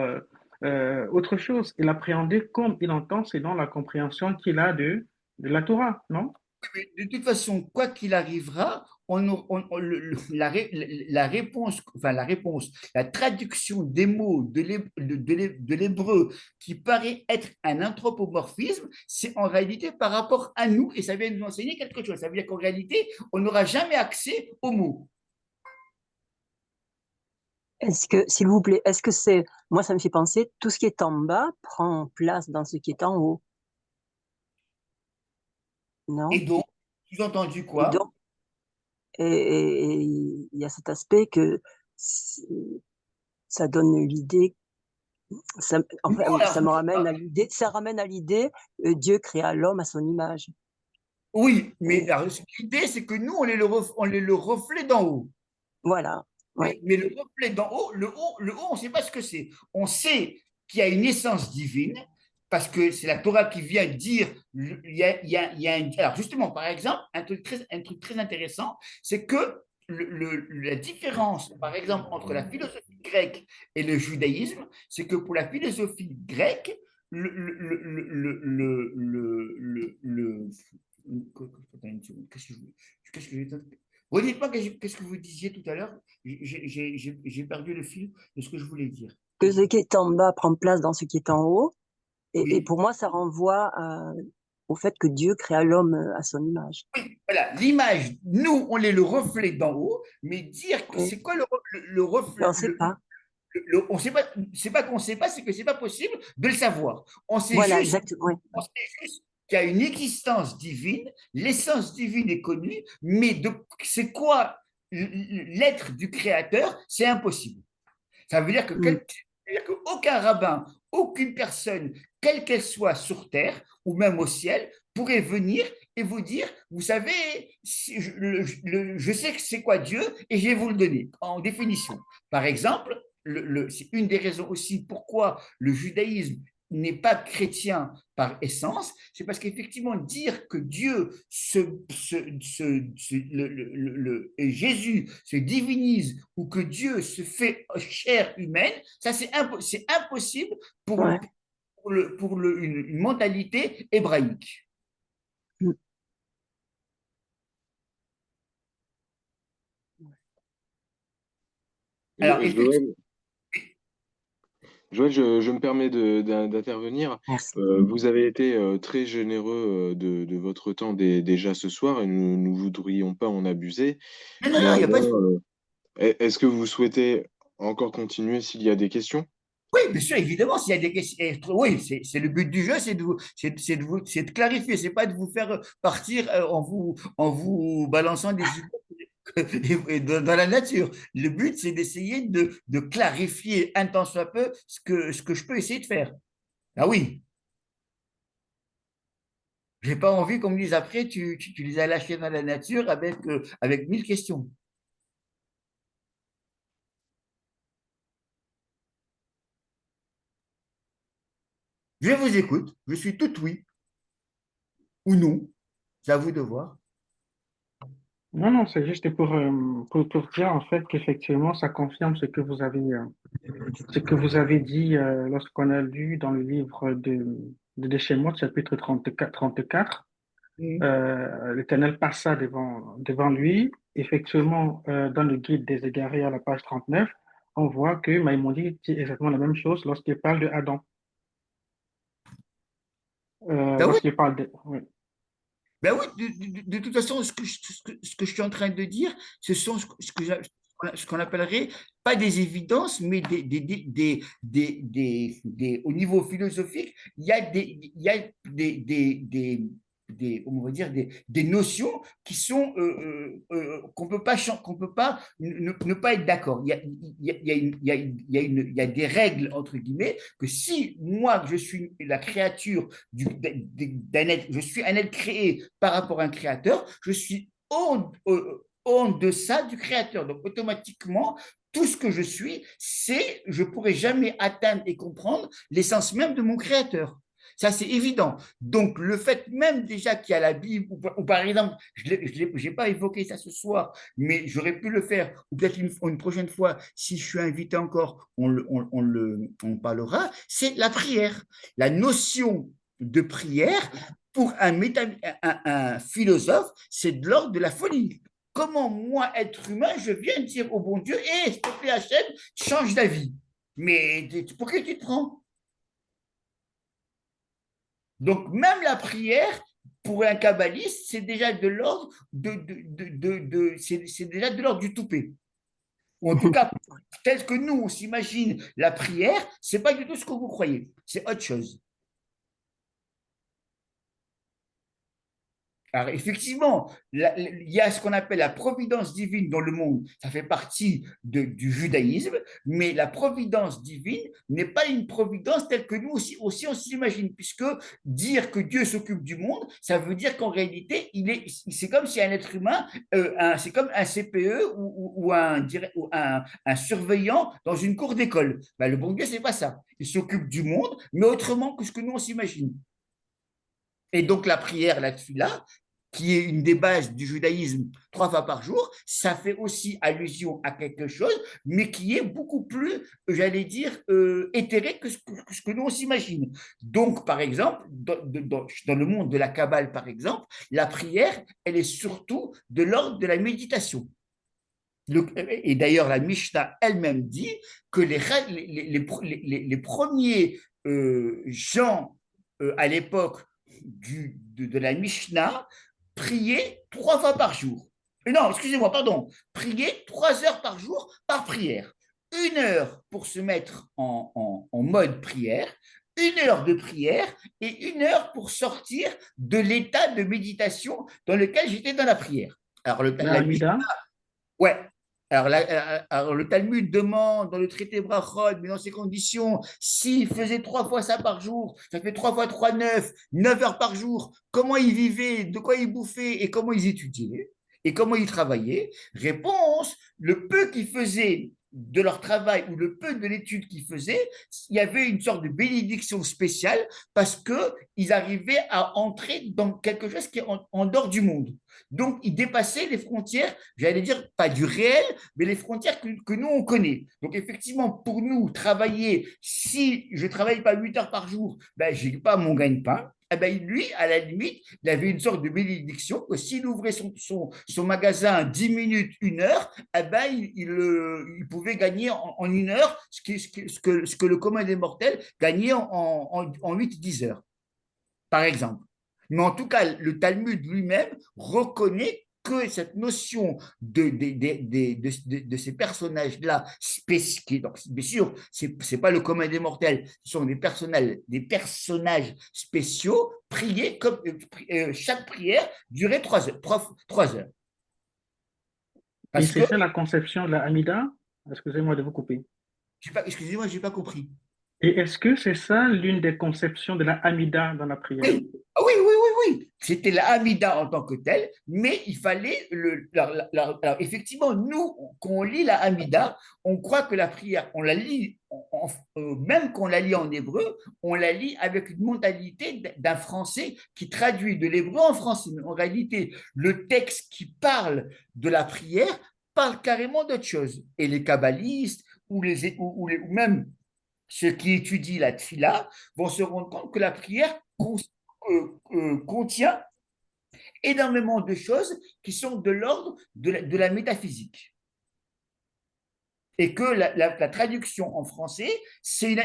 autre chose et l'appréhender comme il entend selon la compréhension qu'il a de la Torah, non? de toute façon, quoi qu'il arrivera, la réponse, enfin la traduction des mots de l'hébreu qui paraît être un anthropomorphisme, c'est en réalité par rapport à nous et ça vient nous enseigner quelque chose. Ça veut dire qu'en réalité, on n'aura jamais accès aux mots. Est-ce que, s'il vous plaît, est-ce que c'est, moi ça me fait penser, tout ce qui est en bas prend place dans ce qui est en haut, Et non? donc, sous-entendu Et quoi? donc, et il y a cet aspect que ça donne l'idée, enfin, Non, ça me ramène à l'idée, ça ramène à l'idée, Dieu créa l'homme à son image. oui, mais Et l'idée, c'est que nous, on est le reflet d'en haut. voilà, ouais. Mais le reflet d'en haut, on ne sait pas ce que c'est. On sait qu'il y a une essence divine, parce que c'est la Torah qui vient dire, alors justement, par exemple, un truc très intéressant, c'est que la différence, par exemple, entre la philosophie grecque et le judaïsme, c'est que pour la philosophie grecque, le, le, le, le, le, le, le- qu'est-ce que je redites-moi qu'est-ce que vous disiez tout à l'heure. J'ai perdu le fil de ce que je voulais dire. Que ce qui est en bas prend place dans ce qui est en haut. Et Oui, pour moi, ça renvoie au fait que Dieu créa l'homme à son image. voilà, l'image, nous, on est le reflet d'en haut, mais dire que Oui. c'est quoi le reflet, Mais on ne sait pas. on sait pas, c'est pas qu'on ne sait pas, c'est que c'est pas possible de le savoir. Voilà, exactement. Oui. On sait juste qu'il y a une existence divine, l'essence divine est connue, mais c'est quoi l'être du créateur, c'est impossible. Ça veut dire Mm. qu'aucun rabbin, aucune personne, quelle qu'elle soit sur terre ou même au ciel, pourrait venir et vous dire, vous savez, je sais que c'est quoi Dieu et je vais vous le donner en définition. Par exemple, c'est une des raisons aussi pourquoi le judaïsme n'est pas chrétien par essence, c'est parce qu'effectivement, dire que Dieu, et Jésus se divinise ou que Dieu se fait chair humaine, ça c'est impossible pour, Ouais. une mentalité hébraïque. Alors, Joël, je me permets d'intervenir. Merci. Vous avez été très généreux de votre temps déjà ce soir et nous ne voudrions pas en abuser. non, il n'y a pas de... Néanmoins, est-ce que vous souhaitez encore continuer s'il y a des questions? Oui, bien sûr, évidemment, s'il y a des questions. Oui, c'est le but du jeu, c'est de clarifier, c'est pas de vous faire partir en vous balançant des idées dans la nature. Le but, c'est d'essayer de clarifier un tant soit peu ce que je peux essayer de faire. Ah oui, j'ai pas envie qu'on me dise après, tu les as lâchés dans la nature avec 1000 questions. Je vous écoute, je suis tout oui ou non, c'est à vous de voir. Non, non, c'est juste pour dire en fait qu'effectivement, ça confirme ce que vous avez dit lorsqu'on a lu dans le livre de Déchet-moi, chapitre 34. L'Éternel passa devant lui. Effectivement, dans le guide des égarés à la page 39, on voit que Maïmonide dit exactement la même chose lorsqu'il parle de Adam. Ben oui, Lorsqu'il parle de... Oui. ben oui, de toute façon, ce que je suis en train de dire, ce sont ce qu'on appellerait pas des évidences, mais au niveau philosophique, il y a on va dire des notions qui sont qu'on peut pas ne pas être d'accord. Il y a des règles entre guillemets que si moi je suis la créature d'un être, je suis un être créé par rapport à un créateur, je suis en deçà du créateur. Donc automatiquement, tout ce que je suis, je ne pourrai jamais atteindre et comprendre l'essence même de mon créateur. Ça, c'est évident. Donc, le fait même déjà qu'il y a la Bible, ou par exemple, je n'ai pas évoqué ça ce soir, mais j'aurais pu le faire, ou peut-être une prochaine fois, si je suis invité encore, on parlera, c'est la prière. La notion de prière, pour un philosophe, c'est de l'ordre de la folie. Comment moi, être humain, je viens dire au bon Dieu, hé, s'il te plaît, Hachem, change d'avis. Mais pour qui tu te prends? Donc, même la prière, pour un kabbaliste, c'est déjà de l'ordre c'est déjà de l'ordre du toupet. Ou en tout cas, tel que nous, on s'imagine la prière, c'est pas du tout ce que vous croyez. C'est autre chose. Alors, effectivement, il y a ce qu'on appelle la providence divine dans le monde, ça fait partie du judaïsme, mais la providence divine n'est pas une providence telle que nous aussi on s'imagine, puisque dire que Dieu s'occupe du monde, ça veut dire qu'en réalité, c'est comme si un être humain, c'est comme un CPE ou un surveillant dans une cour d'école. Ben, le bon Dieu, c'est pas ça. Il s'occupe du monde, mais autrement que ce que nous on s'imagine. Et donc la prière, la tefila, qui est une des bases du judaïsme 3 fois par jour, ça fait aussi allusion à quelque chose, mais qui est beaucoup plus, j'allais dire, éthéré que ce que nous on s'imagine. Donc, par exemple, dans le monde de la Kabbale, par exemple, la prière, elle est surtout de l'ordre de la méditation. Et d'ailleurs, la Mishnah elle-même dit que les premiers gens à l'époque de la Mishnah prier 3 fois par jour. Non, excusez-moi, pardon. Prier 3 heures par jour par prière. 1 heure pour se mettre en mode prière, 1 heure de prière et 1 heure pour sortir de l'état de méditation dans lequel j'étais dans la prière. Alors, ouais. Alors, le Talmud demande dans le traité Brachot, mais dans ces conditions, s'il faisait 3 fois ça par jour, ça fait 3 fois 3, 9 heures par jour, comment ils vivaient, de quoi ils bouffaient et comment ils étudiaient et comment ils travaillaient? Réponse, le peu qu'ils faisaient de leur travail ou le peu de l'étude qu'ils faisaient, il y avait une sorte de bénédiction spéciale parce qu'ils arrivaient à entrer dans quelque chose qui est en dehors du monde. Donc, il dépassait les frontières, j'allais dire, pas du réel, mais les frontières que nous, on connaît. Donc, effectivement, pour nous, travailler, si je ne travaille pas 8 heures par jour, ben, je n'ai pas mon gagne-pain. Eh ben, lui, à la limite, il avait une sorte de bénédiction que s'il ouvrait son magasin 10 minutes, 1 heure, eh ben, il pouvait gagner en 1 heure ce que le commun des mortels gagnait en 8-10 heures, par exemple. Mais en tout cas, le Talmud lui-même reconnaît que cette notion de ces personnages-là spécifiques, donc bien sûr, ce n'est pas le commun des mortels, ce sont des personnages spéciaux, priés comme chaque prière durait 3 heures. 3 heures. Et Parce c'est que, ça la conception de la Hamida? Excusez-moi de vous couper. excusez-moi, je n'ai pas compris. Et est-ce que c'est ça l'une des conceptions de la Hamida dans la prière? Oui, oui, oui, oui, oui. C'était la Hamida en tant que telle, mais il fallait alors, effectivement, nous, quand on lit la Hamida, on croit que la prière, on la lit, même qu'on la lit en hébreu, on la lit avec une mentalité d'un Français qui traduit de l'hébreu en français. Mais en réalité, le texte qui parle de la prière parle carrément d'autre chose. Et les kabbalistes ou même ceux qui étudient la tfila vont se rendre compte que la prière contient énormément de choses qui sont de l'ordre de la métaphysique. Et que la traduction en français, c'est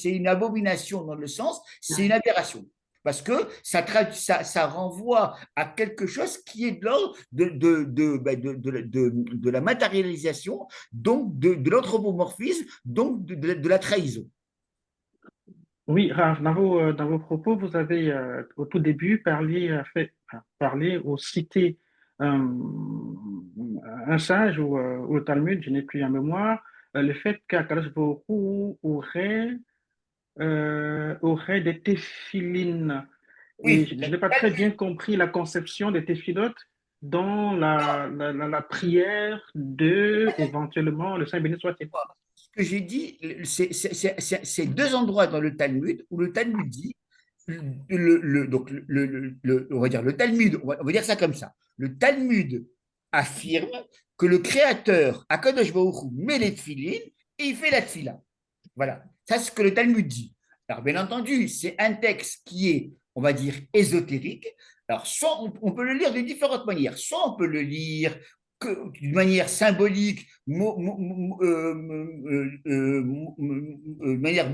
une abomination dans le sens, c'est une aberration. Parce que ça renvoie à quelque chose qui est de l'ordre de la matérialisation, donc de l'anthropomorphisme, donc de la trahison. Oui, Raph, dans vos propos, vous avez au tout début parlé ou cité un sage ou le Talmud, je n'ai plus en mémoire, le fait qu'Akadosh Baruch Hu aurait des téphilines. Et Oui, je n'ai pas très bien compris la conception des téphilotes dans la prière de, éventuellement, le Saint béni soit-il. ce que j'ai dit, c'est 2 endroits dans le Talmud où le Talmud dit, donc on va dire le Talmud, on va dire ça comme ça. Le Talmud affirme que le Créateur, Akadosh Baruch Hu, met les tefilines et il fait la tefila. Voilà, ça c'est ce que le Talmud dit. Alors bien entendu, c'est un texte qui est, on va dire, ésotérique. Alors soit on peut le lire de différentes manières. Soit on peut le lire d'une manière symbolique, manière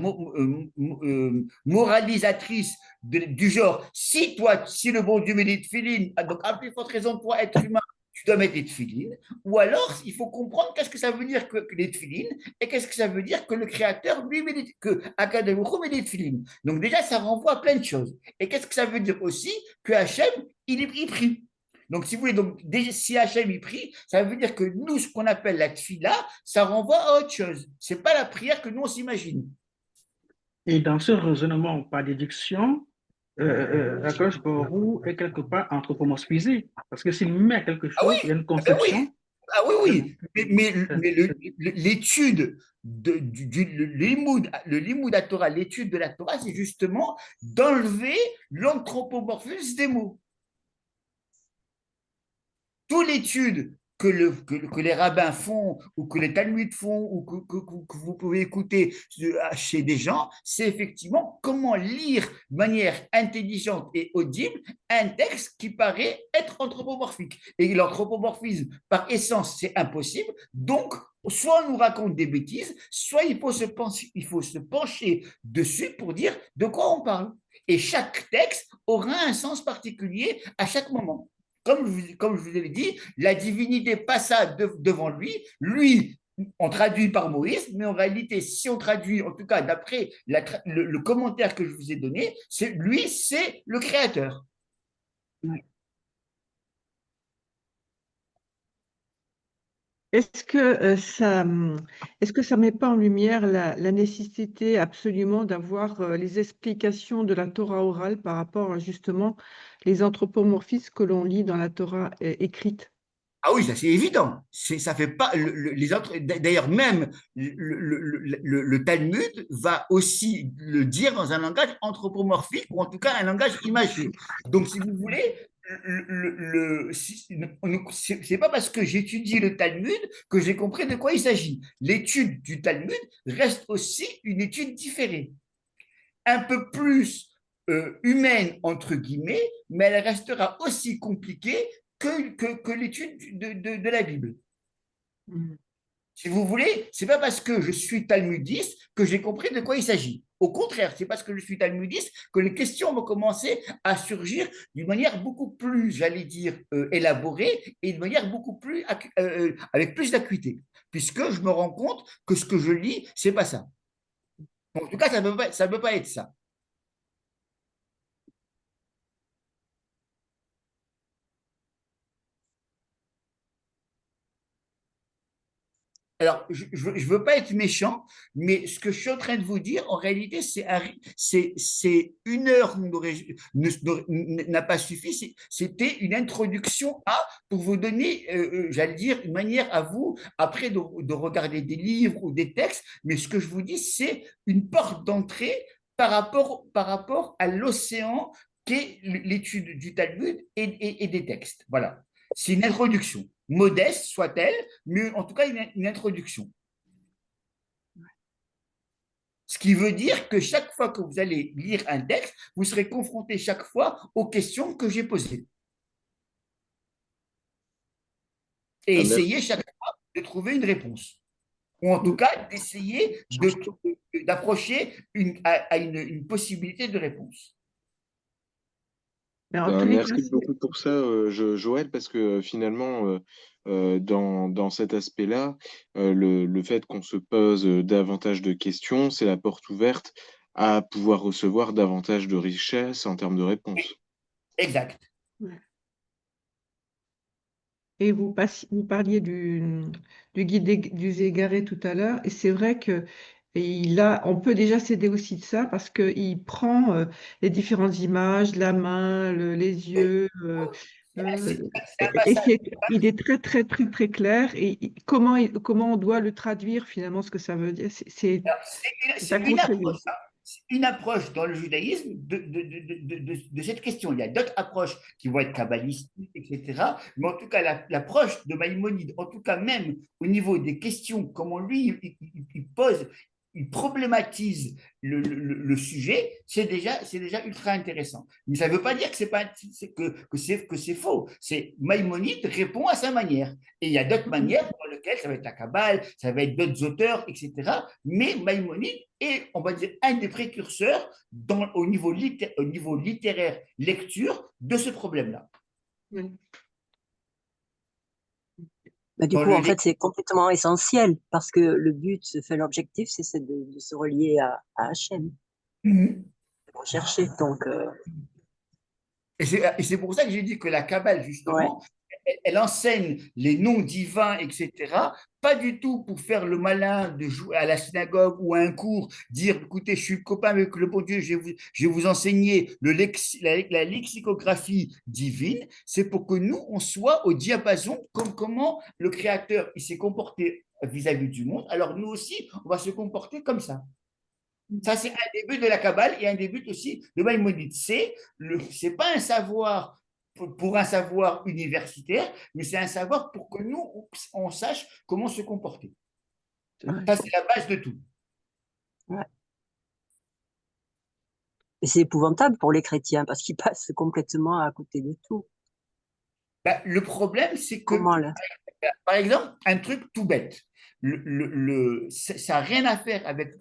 moralisatrice du genre, si le bon Dieu met des tefilines, donc à plus forte raison pour être humain, tu dois mettre des tefilines, ou alors il faut comprendre qu'est-ce que ça veut dire que les tefilines, et qu'est-ce que ça veut dire que le Créateur, lui, que Akadosh Baruch Hu met des tefilines. Donc déjà, ça renvoie à plein de choses. Et qu'est-ce que ça veut dire aussi que Hachem, il prie. Donc, si vous voulez, donc, si Hachem y prie, ça veut dire que nous, ce qu'on appelle la tfila, ça renvoie à autre chose. Ce n'est pas la prière que nous, on s'imagine. Et dans ce raisonnement par déduction, Akadosh Baruch Hu est quelque part anthropomorphisé. Parce que s'il met quelque chose, il y a une conception. Ah oui. Mais l'étude le limoud à Torah, l'étude de la Torah, c'est justement d'enlever l'anthropomorphisme des mots. Toute l'étude que les rabbins font, ou que les talmuds font, ou que vous pouvez écouter chez des gens, c'est effectivement comment lire de manière intelligente et audible un texte qui paraît être anthropomorphique. Et l'anthropomorphisme, par essence, c'est impossible. Donc, soit on nous raconte des bêtises, soit il faut se pencher dessus pour dire de quoi on parle. Et chaque texte aura un sens particulier à chaque moment. Comme je vous l'ai dit, la divinité passa devant lui. Lui, on traduit par Moïse, mais en réalité, si on traduit, en tout cas d'après le commentaire que je vous ai donné, c'est le Créateur. Ouais. Est-ce que ça met pas en lumière la nécessité absolument d'avoir les explications de la Torah orale par rapport à justement les anthropomorphismes que l'on lit dans la Torah écrite? Ah oui, ça c'est évident. Ça fait pas les autres. D'ailleurs, même le Talmud va aussi le dire dans un langage anthropomorphique ou en tout cas un langage imagé. Donc, si vous voulez, c'est pas parce que j'étudie le Talmud que j'ai compris de quoi il s'agit. L'étude du Talmud reste aussi une étude différée, un peu plus humaine, entre guillemets, mais elle restera aussi compliquée que l'étude de la Bible. Mm. Si vous voulez, c'est pas parce que je suis talmudiste que j'ai compris de quoi il s'agit. Au contraire, c'est parce que je suis talmudiste que les questions vont commencer à surgir d'une manière beaucoup plus, j'allais dire, élaborée et d'une manière beaucoup plus, avec plus d'acuité, puisque je me rends compte que ce que je lis, c'est pas ça. En tout cas, ça ne peut pas être ça. Alors, je ne veux pas être méchant, mais ce que je suis en train de vous dire, en réalité, c'est une heure n'a pas suffi. C'était une introduction pour vous donner, j'allais dire, une manière à vous, après, de regarder des livres ou des textes. Mais ce que je vous dis, c'est une porte d'entrée par rapport à l'océan qu'est l'étude du Talmud et des textes. Voilà. C'est une introduction, modeste soit-elle, mais en tout cas une introduction. Ce qui veut dire que chaque fois que vous allez lire un texte, vous serez confronté chaque fois aux questions que j'ai posées. Et essayez chaque fois de trouver une réponse. Ou en tout cas, d'essayer d'approcher à une possibilité de réponse. Mais en tous les cas, Merci beaucoup pour ça, Joël, parce que finalement, dans cet aspect-là, le fait qu'on se pose davantage de questions, c'est la porte ouverte à pouvoir recevoir davantage de richesse en termes de réponses. Exact. et vous parliez du guide des égarés tout à l'heure, et c'est vrai que on peut déjà s'aider aussi de ça parce qu'il prend les différentes images, la main, les yeux, C'est un et passage. il est très, très, très, très clair. Et comment on doit le traduire finalement, ce que ça veut dire, c'est C'est à conseiller. une approche dans le judaïsme de cette question. Il y a d'autres approches qui vont être kabbalistiques, etc. Mais en tout cas, l'approche de Maïmonide, en tout cas même au niveau des questions, comment lui, il pose, il problématise le sujet, c'est déjà ultra intéressant. Mais ça ne veut pas dire que c'est faux. C'est Maïmonide répond à sa manière. Et il y a d'autres manières dans lesquelles ça va être la Kabbale, ça va être d'autres auteurs, etc. Mais Maïmonide est, on va dire, un des précurseurs au niveau littéraire, lecture de ce problème-là. Oui. Bah, du coup, en fait, c'est complètement essentiel parce que le but, l'objectif, c'est de se relier à Hachem. Pour chercher. Donc, Et c'est pour ça que j'ai dit que la Kabbale, justement, elle enseigne les noms divins, etc. Pas du tout pour faire le malin de jouer à la synagogue ou à un cours, dire, écoutez, je suis copain avec le bon Dieu, je vais vous enseigner la lexicographie divine. C'est pour que nous, on soit au diapason comme comment le Créateur il s'est comporté vis-à-vis du monde. Alors nous aussi, on va se comporter comme ça. Ça, c'est un des buts de la Kabbale et un des buts aussi de Maïmonide. C'est pas un savoir pour un savoir universitaire, mais c'est un savoir pour que nous, on sache comment se comporter. Ça, c'est la base de tout. Ouais. Et c'est épouvantable pour les chrétiens parce qu'ils passent complètement à côté de tout. Ben, le problème, c'est que, par exemple, un truc tout bête. Ça n'a rien à faire avec.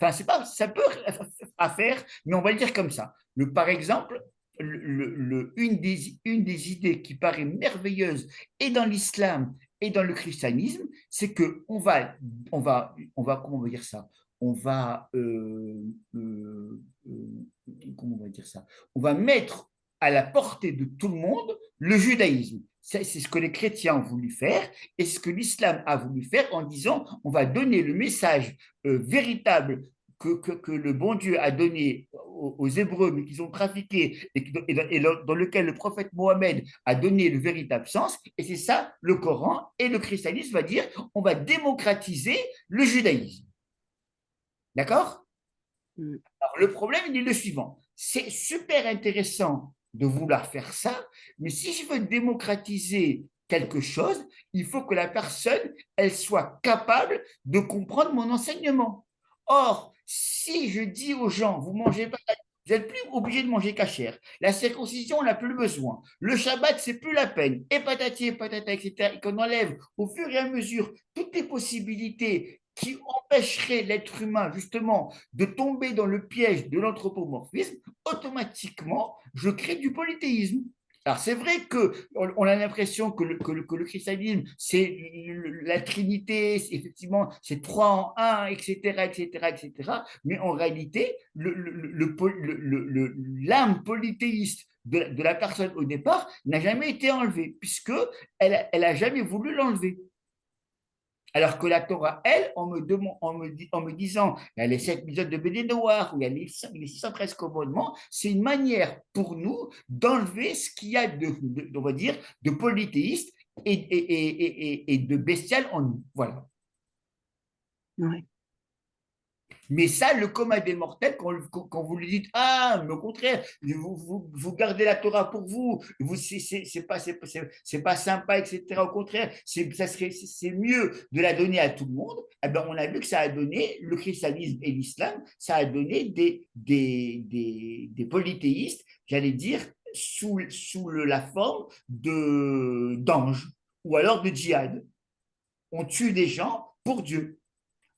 Enfin, c'est pas, ça peut à faire, mais on va le dire comme ça. Par exemple, une des idées qui paraît merveilleuse et dans l'islam et dans le christianisme, c'est que comment on va dire ça? On va, comment on va dire ça? On va mettre à la portée de tout le monde le judaïsme. C'est ce que les chrétiens ont voulu faire et ce que l'islam a voulu faire en disant on va donner le message véritable que le bon Dieu a donné aux Hébreux, mais qu'ils ont trafiqué et dans lequel le prophète Mohammed a donné le véritable sens. Et c'est ça le Coran et le christianisme va dire on va démocratiser le judaïsme. D'accord? Alors, le problème, il est le suivant. C'est super intéressant de vouloir faire ça, mais si je veux démocratiser quelque chose, il faut que la personne, elle soit capable de comprendre mon enseignement. Or, si je dis aux gens, vous mangez pas, vous n'êtes plus obligé de manger cachère. La circoncision, on n'a plus besoin. Le Shabbat, c'est plus la peine. Et patati et patata, etc. Et qu'on enlève au fur et à mesure toutes les possibilités qui empêcheraient l'être humain, justement, de tomber dans le piège de l'anthropomorphisme, automatiquement, je crée du polythéisme. Alors, c'est vrai qu'on a l'impression que le christianisme, c'est la Trinité, effectivement, c'est trois en un, etc., etc., etc. Mais en réalité, l'âme polythéiste de la personne au départ n'a jamais été enlevée, puisque elle a jamais voulu l'enlever. Alors que la Torah, elle, en me disant, il y a les 7 épisodes de Béné Noir, où il y a les 613 commandements, c'est une manière pour nous d'enlever ce qu'il y a on va dire, de polythéiste et de bestial en nous. Voilà. Ouais. Mais ça, le commun des mortels, quand vous lui dites, ah, mais au contraire, vous gardez la Torah pour vous, c'est pas sympa, etc. Au contraire, c'est mieux de la donner à tout le monde. Eh ben, on a vu que ça a donné, le christianisme et l'islam, ça a donné des polythéistes, j'allais dire, sous la forme d'anges ou alors de djihad. On tue des gens pour Dieu.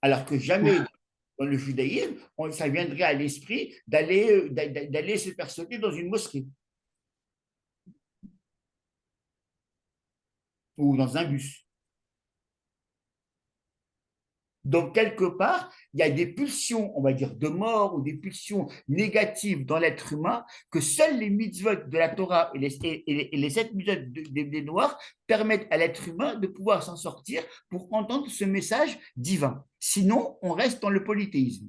Alors que jamais dans le judaïsme, ça viendrait à l'esprit d'aller se faire sauter dans une mosquée ou dans un bus. Donc, quelque part, il y a des pulsions, on va dire, de mort ou des pulsions négatives dans l'être humain que seuls les mitzvot de la Torah et les 7 mitzvot des Noirs permettent à l'être humain de pouvoir s'en sortir pour entendre ce message divin. Sinon, on reste dans le polythéisme.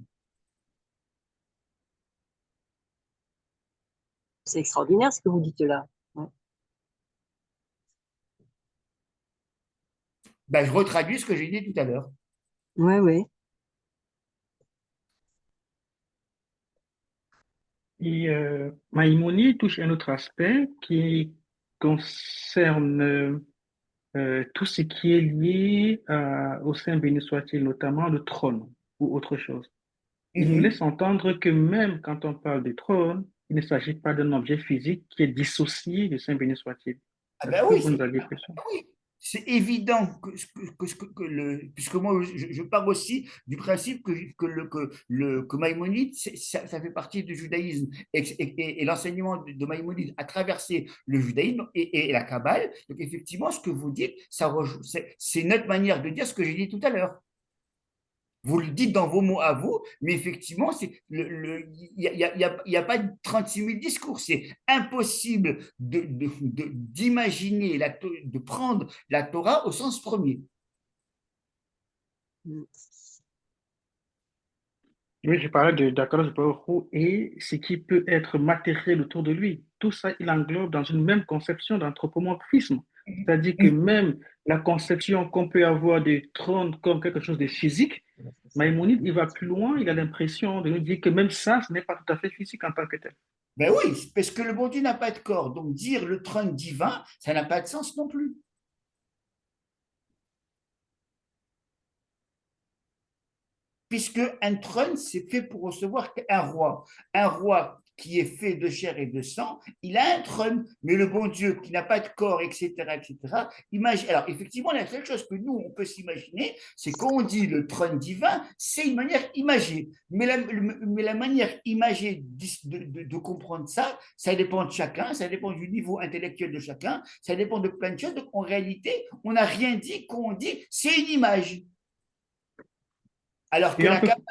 C'est extraordinaire ce que vous dites là. Ouais. Ben, je retraduis ce que j'ai dit tout à l'heure. Ouais, ouais. Et Maïmonide touche un autre aspect qui concerne tout ce qui est lié au Saint béni soit-il, notamment le trône ou autre chose. Il nous laisse entendre que même quand on parle du trône, il ne s'agit pas d'un objet physique qui est dissocié du Saint béni soit-il. Ah Est-ce ben que oui, vous nous aviez fait ça? oui, c'est évident puisque moi je pars aussi du principe que Maïmonide, ça fait partie du judaïsme et l'enseignement de Maïmonide a traversé le judaïsme et la Kabbale. Donc effectivement, ce que vous dites, c'est notre manière de dire ce que j'ai dit tout à l'heure. Vous le dites dans vos mots à vous, mais effectivement, il n'y a pas de 36 000 discours. C'est impossible d'imaginer, de prendre la Torah au sens premier. Oui, je parlais d'Akadosh Baruch Hu et ce qui peut être matériel autour de lui. Tout ça, il englobe dans une même conception d'anthropomorphisme. C'est-à-dire que même la conception qu'on peut avoir des trônes comme quelque chose de physique, Maïmonide, il va plus loin, il a l'impression de nous dire que même ça, ce n'est pas tout à fait physique en tant que tel. Ben oui, parce que le bon Dieu n'a pas de corps. Donc dire le trône divin, ça n'a pas de sens non plus. Puisque un trône, c'est fait pour recevoir un roi. Un roi qui est fait de chair et de sang, il a un trône, mais le bon Dieu qui n'a pas de corps, etc., etc., imagine. Alors, effectivement, la seule chose que nous, on peut s'imaginer, c'est quand on dit le trône divin, c'est une manière imagée. Mais la manière imagée de comprendre ça, ça dépend de chacun, ça dépend du niveau intellectuel de chacun, ça dépend de plein de choses. Donc, en réalité, on n'a rien dit quand on dit c'est une image. Alors que Et on la peut, Kabbale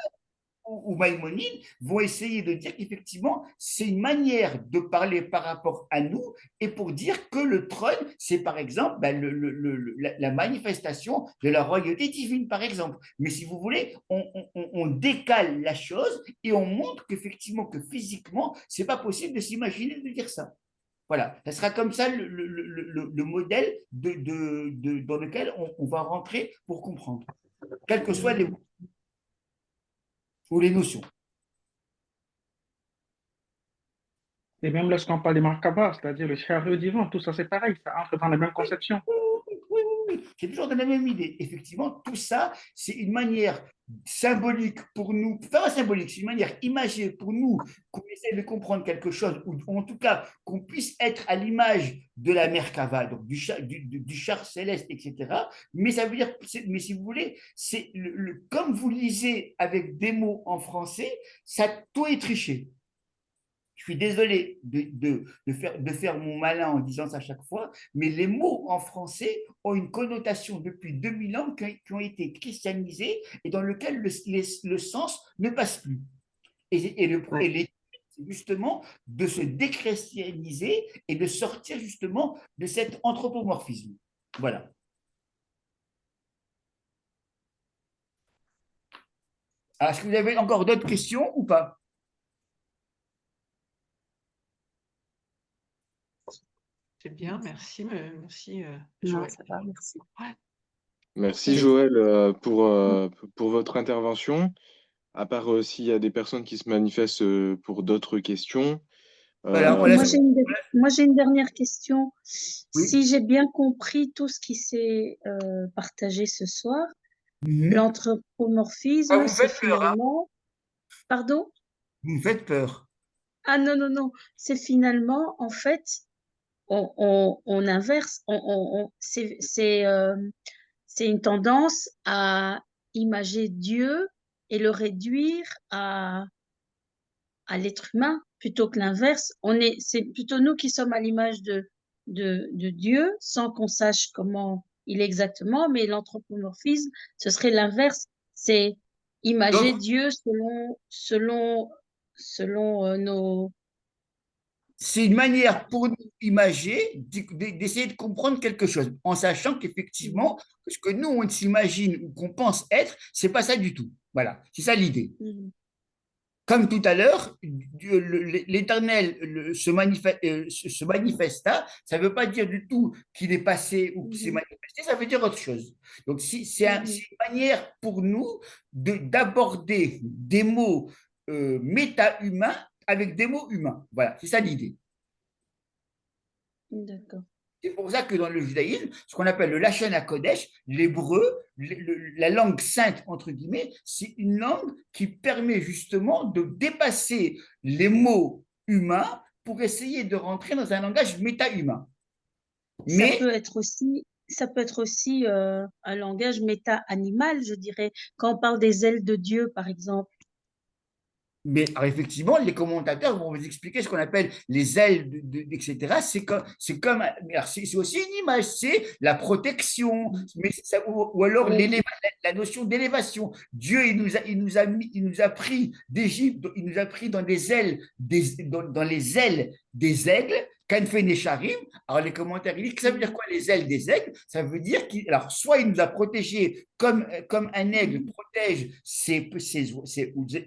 ou Maïmonide vont essayer de dire qu'effectivement, c'est une manière de parler par rapport à nous et pour dire que le trône, c'est par exemple ben, la manifestation de la royauté divine, par exemple. Mais si vous voulez, on décale la chose et on montre qu'effectivement, que physiquement, c'est pas possible de s'imaginer de dire ça. Voilà, ça sera comme ça le modèle dans lequel on va rentrer pour comprendre, quels que soient les mots ou les notions. Et même lorsqu'on parle des Merkabah, c'est-à-dire le chariot divin, tout ça c'est pareil, ça entre dans la même conception. Oui, c'est toujours dans la même idée. Effectivement, tout ça, c'est une manière symbolique pour nous, pas symbolique, c'est une manière imagée pour nous, qu'on essaie de comprendre quelque chose, ou en tout cas qu'on puisse être à l'image de la Merkava, donc du char céleste, etc. Mais ça veut dire, mais si vous voulez, c'est comme vous lisez avec des mots en français, ça tout est triché. Je suis désolé de faire mon malin en disant ça à chaque fois, mais les mots en français ont une connotation depuis 2000 ans qui ont été christianisés et dans lequel le sens ne passe plus. Ouais. C'est justement de se déchristianiser et de sortir justement de cet anthropomorphisme. Voilà. Alors, est-ce que vous avez encore d'autres questions ou pas? C'est bien, merci, merci Non, Joël. ça va, merci. Ouais. Merci Joël pour votre intervention. À part s'il y a des personnes qui se manifestent pour d'autres questions. Voilà, on Euh, laisse. Moi, j'ai une dernière question. Oui. Si j'ai bien compris tout ce qui s'est partagé ce soir, Mhm. Ah, l'anthropomorphisme, vous c'est faites peur, hein? finalement... Pardon? Vous me faites peur. Ah non, non, non. C'est finalement, en fait, on inverse. C'est une tendance à imager Dieu et le réduire à l'être humain plutôt que l'inverse. C'est plutôt nous qui sommes à l'image de Dieu sans qu'on sache comment il est exactement, mais l'anthropomorphisme, ce serait l'inverse. C'est imager Donc, Dieu selon nos... c'est une manière pour nous imager d'essayer de comprendre quelque chose, en sachant qu'effectivement, ce que nous, on s'imagine ou qu'on pense être, c'est pas ça du tout. Voilà, c'est ça l'idée. Comme tout à l'heure, l'Éternel se manifesta, ça ne veut pas dire du tout qu'il est passé ou qu'il s'est manifesté, ça veut dire autre chose. Donc, c'est une manière pour nous d'aborder des mots méta-humains avec des mots humains. Voilà, c'est ça l'idée. D'accord. C'est pour ça que dans le judaïsme, ce qu'on appelle le Lachon HaKodesh, l'hébreu, la langue sainte, entre guillemets, c'est une langue qui permet justement de dépasser les mots humains pour essayer de rentrer dans un langage méta-humain. Ça peut être aussi un langage méta-animal, je dirais, quand on parle des ailes de Dieu, par exemple. Mais alors, effectivement, les commentateurs vont vous expliquer ce qu'on appelle les ailes, etc. C'est aussi une image, c'est la protection, mais ou alors la notion d'élévation. Dieu, il nous a pris d'Égypte, il nous a pris dans des ailes, dans les ailes des aigles. Kanfe Necharim, alors les commentaires, ils disent que ça veut dire quoi les ailes des aigles? Ça veut dire alors soit il nous a protégés comme un aigle protège ses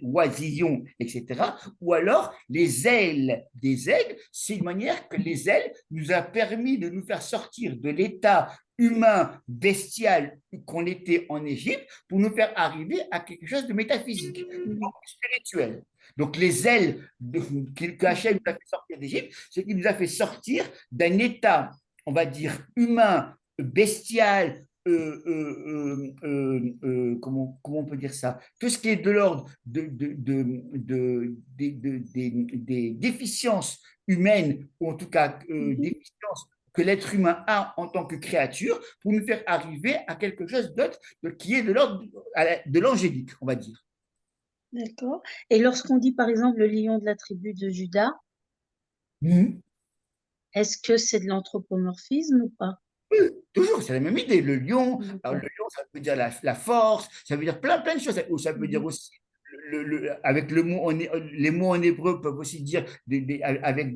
oisillons, etc. Ou alors les ailes des aigles, c'est une manière que les ailes nous a permis de nous faire sortir de l'état humain, bestial qu'on était en Égypte pour nous faire arriver à quelque chose de métaphysique, spirituel. Donc, les ailes qu'Hachem nous a fait sortir d'Égypte, c'est qu'il nous a fait sortir d'un état, on va dire, humain, bestial, comment on peut dire ça? Tout ce qui est de l'ordre des déficiences humaines, ou en tout cas déficiences que l'être humain a en tant que créature, pour nous faire arriver à quelque chose d'autre qui est de l'ordre de l'angélique, on va dire. D'accord. Et lorsqu'on dit, par exemple, le lion de la tribu de Juda, est-ce que c'est de l'anthropomorphisme ou pas? Oui, toujours, c'est la même idée. Le lion, alors le lion, ça veut dire la force, ça veut dire plein de choses. Ou ça veut dire aussi, avec les mots en hébreu peuvent aussi dire avec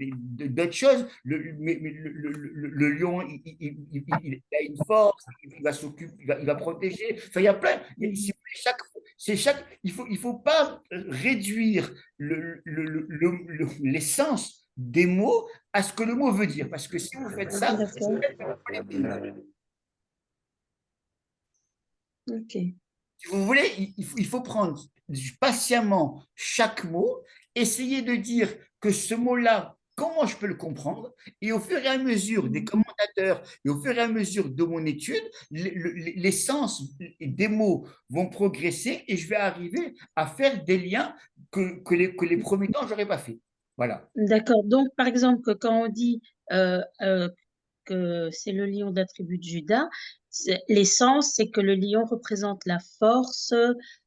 d'autres choses. Le lion, il a une force, il va s'occuper, il va protéger. Enfin, il y a plein. Il faut pas réduire l'essence des mots à ce que le mot veut dire. Parce que si vous faites ça, Okay. Si vous voulez, il faut prendre patiemment chaque mot, essayer de dire que ce mot-là, comment je peux le comprendre. Et au fur et à mesure des commentateurs et au fur et à mesure de mon étude, les sens des mots vont progresser et je vais arriver à faire des liens que les premiers temps, je n'aurais pas fait. Voilà. D'accord. Donc, par exemple, quand on dit que c'est le lion d'attribut de Judas, l'essence, c'est que le lion représente la force,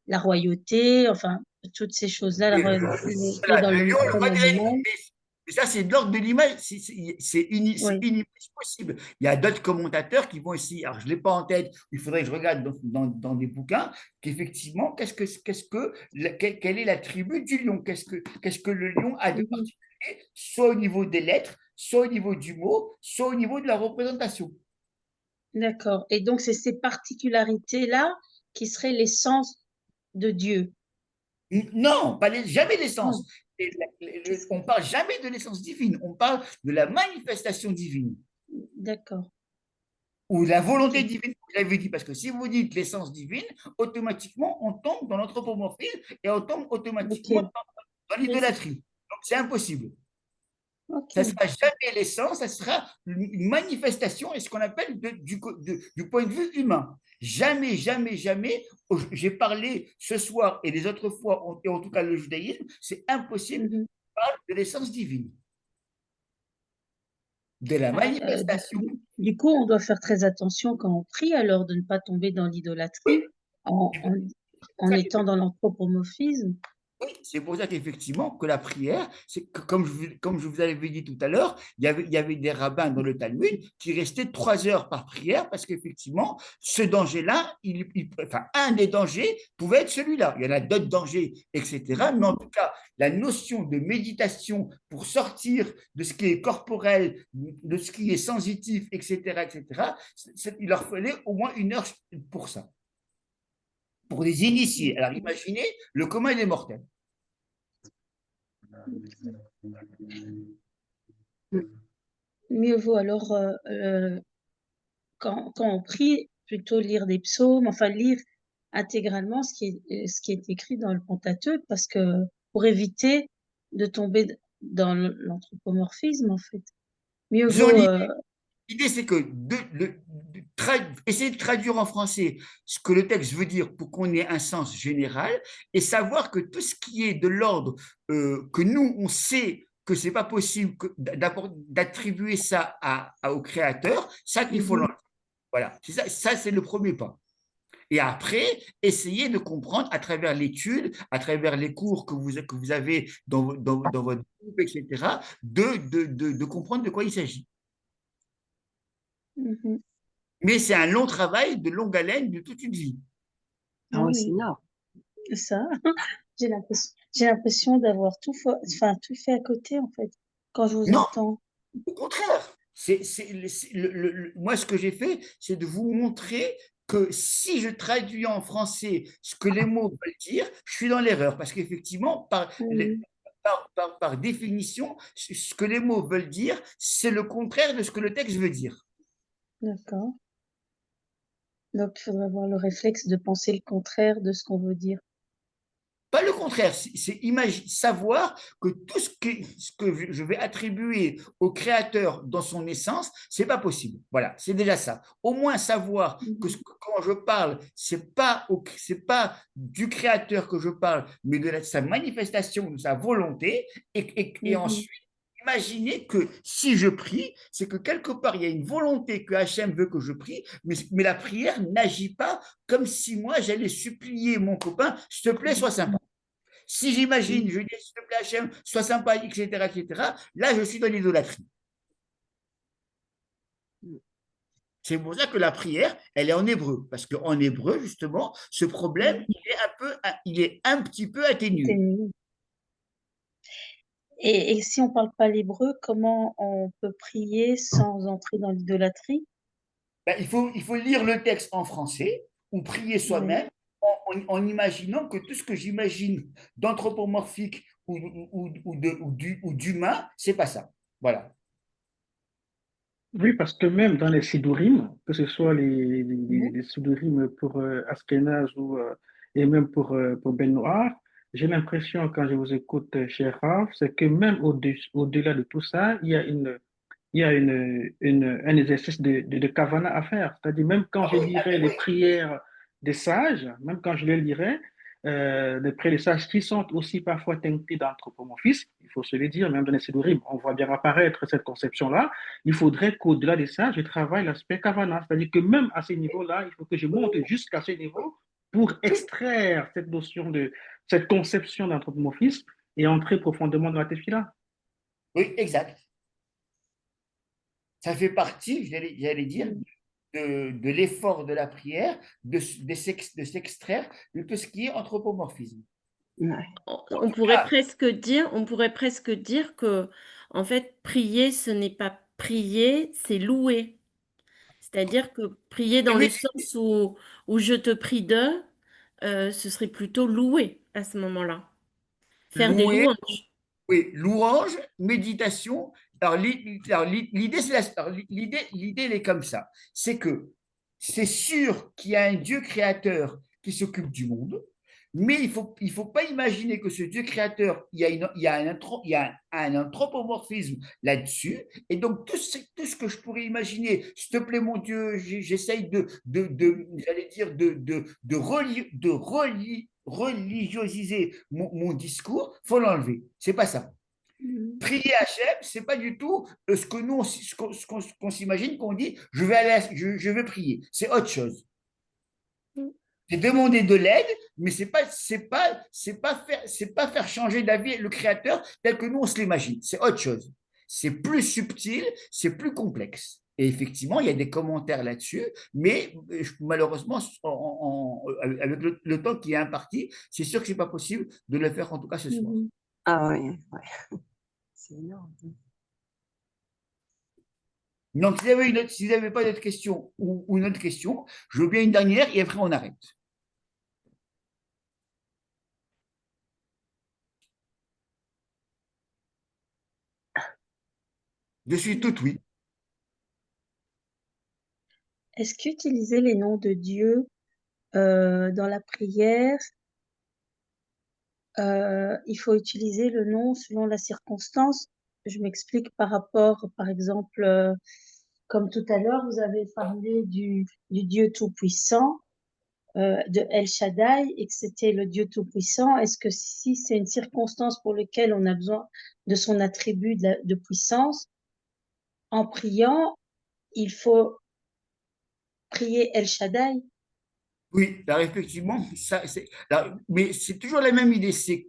la royauté, enfin, toutes ces choses-là, la Et royauté est voilà, dans le lion, le dans roi des reines, l'animal. mais ça, c'est de l'ordre de l'image, Oui. possible. Il y a d'autres commentateurs qui vont essayer, alors je ne l'ai pas en tête, il faudrait que je regarde dans des bouquins, qu'effectivement, quel est l'attribut du lion? Qu'est-ce que le lion a de particulier, soit au niveau des lettres, soit au niveau du mot, soit au niveau de la représentation. D'accord. Et donc, c'est ces particularités-là qui seraient l'essence de Dieu. Non, jamais l'essence. Non. On ne parle jamais de l'essence divine, on parle de la manifestation divine D'accord. ou la volonté Ok. divine, vous l'avez dit, parce que si vous dites l'essence divine, automatiquement, on tombe dans l'anthropomorphisme et on tombe automatiquement Ok. dans l'idolâtrie. Donc, c'est impossible. Ok. Ça ne sera jamais l'essence, ça sera une manifestation et ce qu'on appelle du point de vue humain. Jamais, jamais, jamais, j'ai parlé ce soir et les autres fois, et en tout cas le judaïsme, c'est impossible de Mhm. parler de l'essence divine, de la Ah, manifestation. du coup, on doit faire très attention quand on prie, alors de ne pas tomber dans l'idolâtrie en, en, en étant dans l'anthropomorphisme. Oui, c'est pour ça qu'effectivement, que la prière, c'est que, comme je vous avais dit tout à l'heure, il y avait des rabbins dans le Talmud qui restaient 3 heures par prière parce qu'effectivement, ce danger-là, enfin, un des dangers pouvait être celui-là. Il y en a d'autres dangers, etc. Mais en tout cas, la notion de méditation pour sortir de ce qui est corporel, de ce qui est sensitif, etc., etc., il leur fallait au moins 1 heure pour ça, pour les initiés. Alors imaginez le commun des mortels. Mieux vaut alors, quand on prie, plutôt lire des psaumes, enfin lire intégralement ce qui est écrit dans le Pentateuque, parce que pour éviter de tomber dans l'anthropomorphisme, en fait. Mieux Disons, vaut, l'idée, c'est que essayer de traduire en français ce que le texte veut dire pour qu'on ait un sens général et savoir que tout ce qui est de l'ordre que nous, on sait que c'est pas possible d'attribuer ça au créateur, ça qu'il faut l'enlever. Voilà, ça c'est le premier pas. Et après, essayer de comprendre à travers l'étude, à travers les cours que vous avez dans votre groupe, etc., de comprendre de quoi il s'agit. mhm. Mais c'est un long travail de longue haleine de toute une vie. Ah oui, Oui, c'est énorme. ça. J'ai l'impression d'avoir enfin, tout fait à côté, en fait, quand je vous Non, entends. au contraire. Moi, ce que j'ai fait, c'est de vous montrer que si je traduis en français ce que les mots veulent dire, je suis dans l'erreur. Parce qu'effectivement, Oui, par définition, ce que les mots veulent dire, c'est le contraire de ce que le texte veut dire. d'accord. Donc, il faudrait avoir le réflexe de penser le contraire de ce qu'on veut dire. Pas le contraire, c'est savoir que tout ce que je vais attribuer au créateur dans son essence, c'est pas possible. Voilà, c'est déjà ça. Au moins savoir que quand je parle, c'est pas du créateur que je parle, mais de sa manifestation, de sa volonté. Et ensuite, imaginez que si je prie, c'est que quelque part, il y a une volonté que Hachem veut que je prie, mais la prière n'agit pas comme si moi, j'allais supplier mon copain, s'il te plaît, sois sympa. Si j'imagine, je dis, s'il te plaît, Hachem, sois sympa, etc., là, je suis dans l'idolâtrie. C'est pour ça que la prière, elle est en hébreu. Parce qu'en hébreu, justement, ce problème, il est un petit peu atténué. Et si on parle pas l'hébreu, comment on peut prier sans entrer dans l'idolâtrie? Ben, il faut lire le texte en français ou prier Oui, soi-même en imaginant que tout ce que j'imagine d'anthropomorphique ou d'humain, c'est pas ça. Voilà. Oui, parce que même dans les sidourim, que ce soit les sidourim pour Ashkenaz et même pour Ben Noir, j'ai l'impression, quand je vous écoute, cher Raph, c'est que même au-delà de tout ça, il y a un exercice de kavana à faire. C'est-à-dire, même quand je lirais les prières des sages, même quand je les lirais, les prières des sages qui sont aussi parfois teintées d'anthropomorphisme, il faut se le dire, même dans les Sidourim, on voit bien apparaître cette conception-là. Il faudrait qu'au-delà de ça, je travaille l'aspect kavana. C'est-à-dire que même à ce niveau-là, il faut que je monte jusqu'à ce niveau pour extraire cette notion cette conception d'anthropomorphisme et entrer profondément dans la tefila. Oui, exact. Ça fait partie, j'allais dire, de l'effort de la prière, de s'extraire de tout ce qui est anthropomorphisme. On pourrait presque dire que, en fait, prier, ce n'est pas prier, c'est louer. C'est-à-dire que prier dans le sens où je te prie ce serait plutôt louer à ce moment-là. Faire des Louer, louanges. oui, louange, méditation. Alors, l'idée, l'idée, elle est comme ça. C'est que c'est sûr qu'il y a un Dieu créateur qui s'occupe du monde, mais il faut pas imaginer que ce Dieu créateur, il y a un anthropomorphisme là-dessus. Et donc, tout ce que je pourrais imaginer, s'il te plaît, mon Dieu, j'essaye j'allais dire, religiosiser mon discours, il faut l'enlever. C'est pas ça. Prier Hachem, c'est pas du tout ce que nous, qu'on s'imagine, qu'on dit, je vais prier. C'est autre chose. C'est demander de l'aide, mais c'est pas faire changer d'avis le créateur tel que nous on se l'imagine. C'est autre chose. C'est plus subtil, c'est plus complexe. Et effectivement, il y a des commentaires là-dessus, mais malheureusement, avec le temps qui est imparti, c'est sûr que c'est pas possible de le faire en tout cas ce soir. Ah oui, ouais. C'est énorme. Donc, si vous n'avez pas d'autres questions ou une autre question, je veux bien une dernière et après on arrête. Je suis tout oui. Est-ce qu'utiliser les noms de Dieu dans la prière, il faut utiliser le nom selon la circonstance? Je m'explique par rapport, par exemple, comme tout à l'heure, vous avez parlé du Dieu Tout-Puissant, de El Shaddai, et que c'était le Dieu Tout-Puissant. Est-ce que si c'est une circonstance pour laquelle on a besoin de son attribut de puissance, en priant, il faut prier El Shaddai? Oui, alors effectivement, mais c'est toujours la même idée. C'est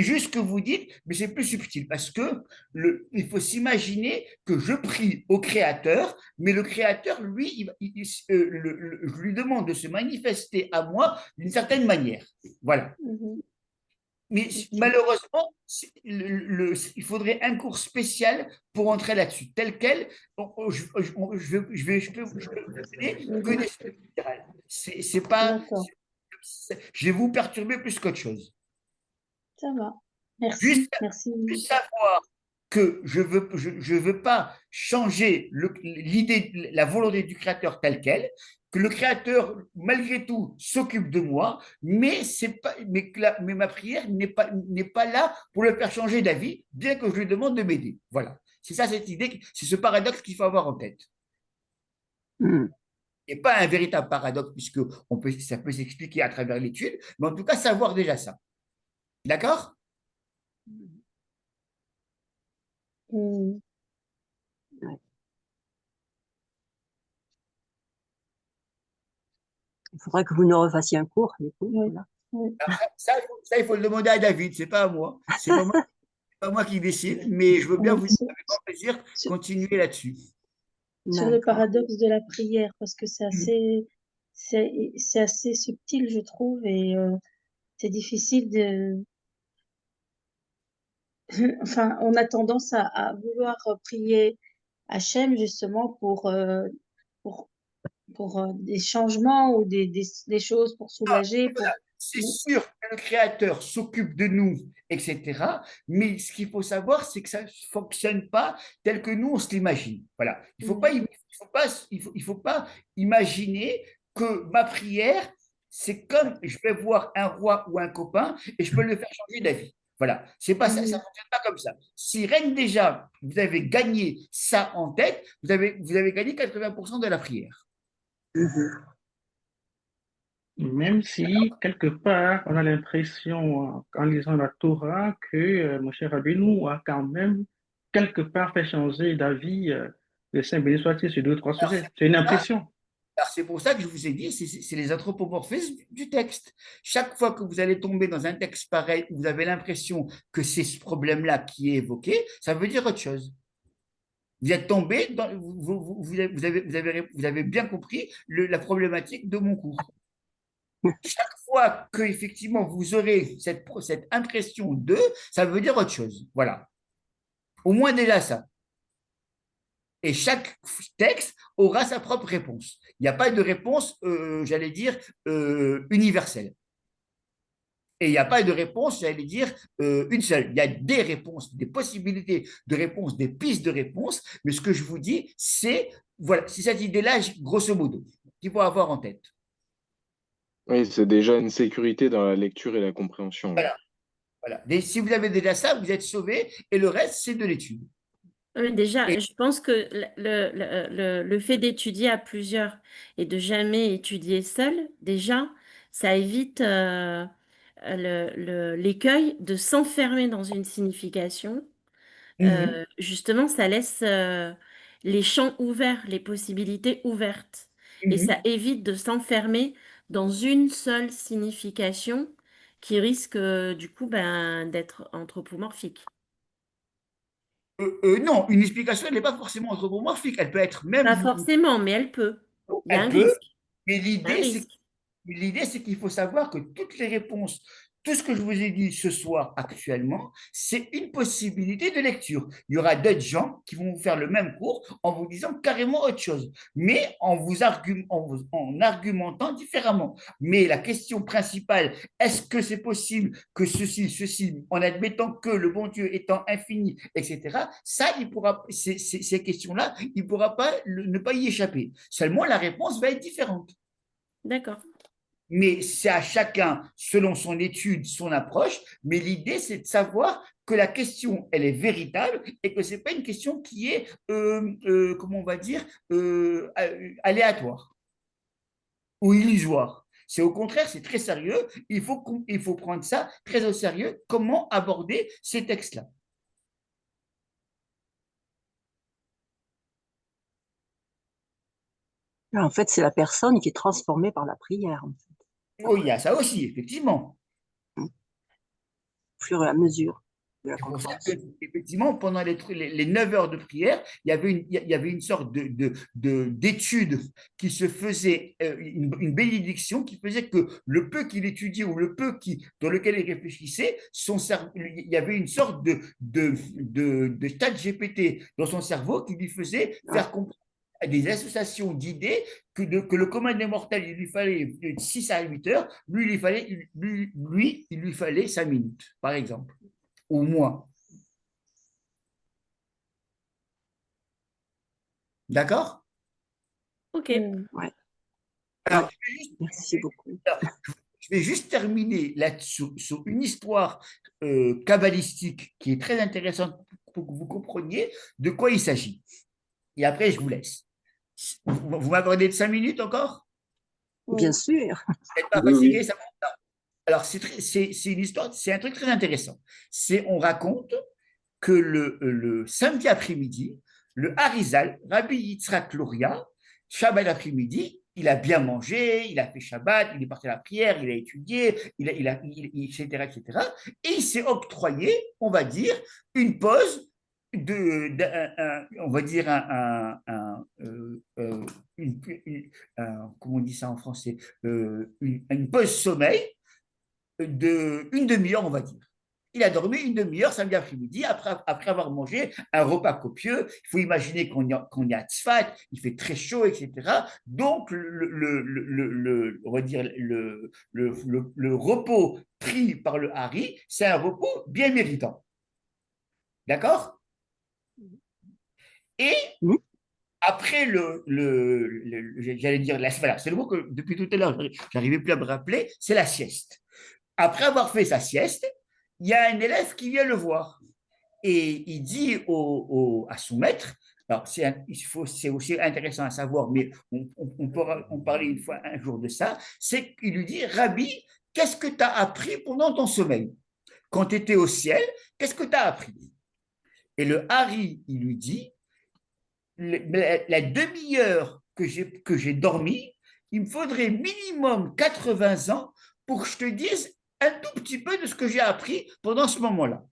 juste ce que vous dites, mais c'est plus subtil parce que il faut s'imaginer que je prie au Créateur, mais le Créateur, lui, je lui demande de se manifester à moi d'une certaine manière. Voilà. Mais malheureusement, il faudrait un cours spécial pour entrer là-dessus. Tel quel, je peux vous donner que des choses littérales. C'est pas, je vais vous perturber plus qu'autre chose. Ça va. Merci. Merci. Juste savoir que je veux pas changer l'idée, la volonté du Créateur telle quelle, que le Créateur, malgré tout, s'occupe de moi, mais ma prière n'est pas là pour le faire changer d'avis, bien que je lui demande de m'aider. Voilà. C'est ça cette idée, c'est ce paradoxe qu'il faut avoir en tête. Et pas un véritable paradoxe, puisque ça peut s'expliquer à travers l'étude, mais en tout cas, savoir déjà ça. D'accord? Ouais. Il faudrait que vous nous refassiez un cours, du coup. Voilà. Ça, il faut le demander à David, c'est pas à moi. C'est pas moi qui décide, mais je veux bien avec grand plaisir continuer là-dessus. Sur le paradoxe de la prière, parce que c'est assez subtil, je trouve, et c'est difficile de... Enfin, on a tendance à vouloir prier Hachem justement pour des changements ou des choses pour soulager. C'est sûr que le Créateur s'occupe de nous, etc. Mais ce qu'il faut savoir, c'est que ça ne fonctionne pas tel que nous, on se l'imagine. Voilà. Il ne faut pas imaginer que ma prière c'est comme je vais voir un roi ou un copain et je peux le faire changer d'avis. Voilà, c'est pas ça, ça ne fonctionne pas comme ça. Si rien que déjà, vous avez gagné ça en tête, vous avez gagné 80% de la prière. Même si, quelque part, on a l'impression, en lisant la Torah, que mon cher Rabbeinu a quand même, quelque part, fait changer d'avis le Saint béni soit-il sur deux ou trois Alors, sujets. C'est une impression. c'est pour ça que je vous ai dit, c'est les anthropomorphismes du texte. Chaque fois que vous allez tomber dans un texte pareil où vous avez l'impression que c'est ce problème-là qui est évoqué, ça veut dire autre chose. Vous êtes tombé, vous avez bien compris la problématique de mon cours. Chaque fois que effectivement vous aurez cette impression de, ça veut dire autre chose. Voilà. Au moins déjà ça. Et chaque texte aura sa propre réponse. Il n'y a pas de réponse, j'allais dire, universelle. Et il n'y a pas de réponse, j'allais dire, une seule. Il y a des réponses, des possibilités de réponse, des pistes de réponse. Mais ce que je vous dis, c'est voilà, c'est cette idée-là, grosso modo, qu'il faut avoir en tête. Oui, c'est déjà une sécurité dans la lecture et la compréhension. Voilà. Voilà. Et si vous avez déjà ça, vous êtes sauvé. Et le reste, c'est de l'étude. Déjà, Et je pense que le fait d'étudier à plusieurs et de jamais étudier seul, déjà, ça évite l'écueil de s'enfermer dans une signification. Justement, ça laisse les champs ouverts, les possibilités ouvertes. Et ça évite de s'enfermer dans une seule signification qui risque du coup d'être anthropomorphique. Non, une explication, elle n'est pas forcément anthropomorphique. Elle peut être même. Pas forcément, mais elle peut. Il y a Elle un peut, risque. mais Un risque. l'idée, c'est qu'il faut savoir que toutes les réponses, tout ce que je vous ai dit ce soir actuellement, c'est une possibilité de lecture. Il y aura d'autres gens qui vont vous faire le même cours en vous disant carrément autre chose, mais en argumentant différemment. Mais la question principale, est-ce que c'est possible que ceci, en admettant que le bon Dieu étant infini, etc., ça, ces questions-là, il ne pourra pas ne pas y échapper. Seulement, la réponse va être différente. D'accord. Mais c'est à chacun, selon son étude, son approche. Mais l'idée, c'est de savoir que la question, elle est véritable et que ce n'est pas une question qui est, comment on va dire, aléatoire ou illusoire. C'est au contraire, c'est très sérieux. Il faut prendre ça très au sérieux. Comment aborder ces textes-là? En fait, c'est la personne qui est transformée par la prière, en fait. Oh, il y a ça aussi, effectivement. Au fur et à mesure de la C'est pour ça compréhension. qu'effectivement, pendant les 9 heures de prière, il y avait une sorte d'étude qui se faisait, une bénédiction qui faisait que le peu qu'il étudiait ou le peu dans lequel il réfléchissait, il y avait une sorte de chat GPT dans son cerveau qui lui faisait faire comprendre à des associations d'idées que le commun des mortels, il lui fallait 6 à 8 heures, lui, il lui fallait 5 minutes, par exemple. Au moins. D'accord? Ok. Ouais. Alors, Ouais. Merci beaucoup. je vais juste terminer là-dessus sur une histoire kabbalistique qui est très intéressante pour que vous compreniez de quoi il s'agit. Et après, je vous laisse. Vous m'accordez 5 minutes encore? Bien sûr. Vous n'êtes pas Oui, fatigué, oui. ça va? Alors, c'est une histoire, c'est un truc très intéressant. On raconte que le samedi après-midi, le Harizal, Rabbi Yitzhak Luria, Shabbat après-midi, il a bien mangé, il a fait Shabbat, il est parti à la prière, il a étudié, etc., etc. Et il s'est octroyé, on va dire, une pause on va dire comment on dit ça en français, une pause sommeil une demi-heure, on va dire. Il a dormi une demi-heure samedi après-midi après avoir mangé un repas copieux. Il faut imaginer qu'on est à Tzfat, il fait très chaud, etc. Donc, on va dire le repos pris par le Hari, c'est un repos bien méritant. D'accord? Et Oui. après j'allais dire, voilà, c'est le mot que depuis tout à l'heure, j'arrivais plus à me rappeler, c'est la sieste. Après avoir fait sa sieste, il y a un élève qui vient le voir et il dit à son maître, alors c'est aussi intéressant à savoir, mais on pourra en parler une fois un jour de ça, c'est qu'il lui dit, Rabbi, qu'est-ce que tu as appris pendant ton sommeil? Quand tu étais au ciel, qu'est-ce que tu as appris? Et le Hari, il lui dit, la demi-heure que j'ai dormi, il me faudrait minimum 80 ans pour que je te dise un tout petit peu de ce que j'ai appris pendant ce moment-là.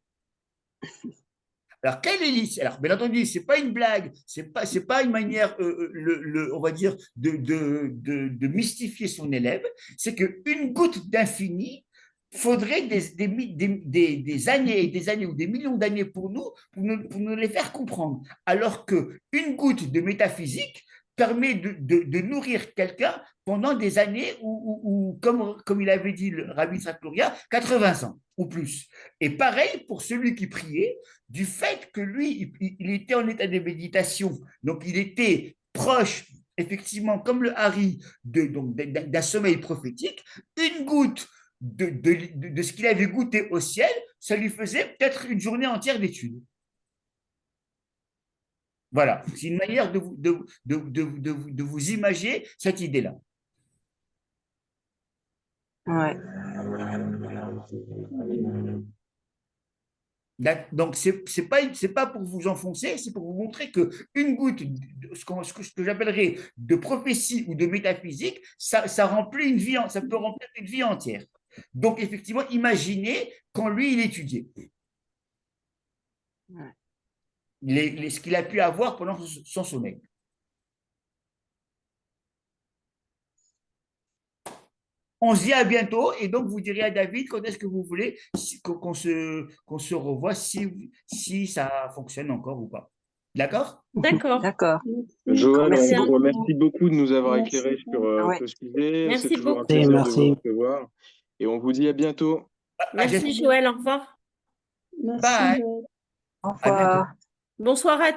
Alors, quelle est alors, bien entendu, ce n'est pas une blague, ce n'est pas une manière, on va dire, de mystifier son élève, c'est qu'une goutte d'infini faudrait des années et des années ou des millions d'années pour nous les faire comprendre. Alors qu'une goutte de métaphysique permet de nourrir quelqu'un pendant des années ou comme il avait dit le Rabbi Trattoria, 80 ans ou plus. Et pareil pour celui qui priait, du fait que lui, il était en état de méditation, donc il était proche, effectivement, comme le Hari, d'un sommeil prophétique, une goutte de ce qu'il avait goûté au ciel, ça lui faisait peut-être une journée entière d'études. Voilà, c'est une manière de vous imaginer cette idée-là. Ouais. Donc, c'est pas pour vous enfoncer, c'est pour vous montrer qu'une goutte, ce que j'appellerais de prophétie ou de métaphysique, ça remplit une vie, ça peut remplir une vie entière. Donc, effectivement, imaginez quand lui, il étudiait. Ouais. Ce qu'il a pu avoir pendant son sommeil. On se dit à bientôt et donc vous direz à David quand est-ce que vous voulez qu'on se revoie si ça fonctionne encore ou pas. D'accord? D'accord. D'accord. Joël, Merci on vous beaucoup. remercie beaucoup de nous avoir Merci. éclairés sur Ouais. ce sujet. Merci C'est toujours un beaucoup. plaisir de Merci. vous recevoir. Et on vous dit à bientôt. Merci Joël, au revoir. Merci, Bye. Joël. Au À bientôt. revoir. Bonsoir à tous.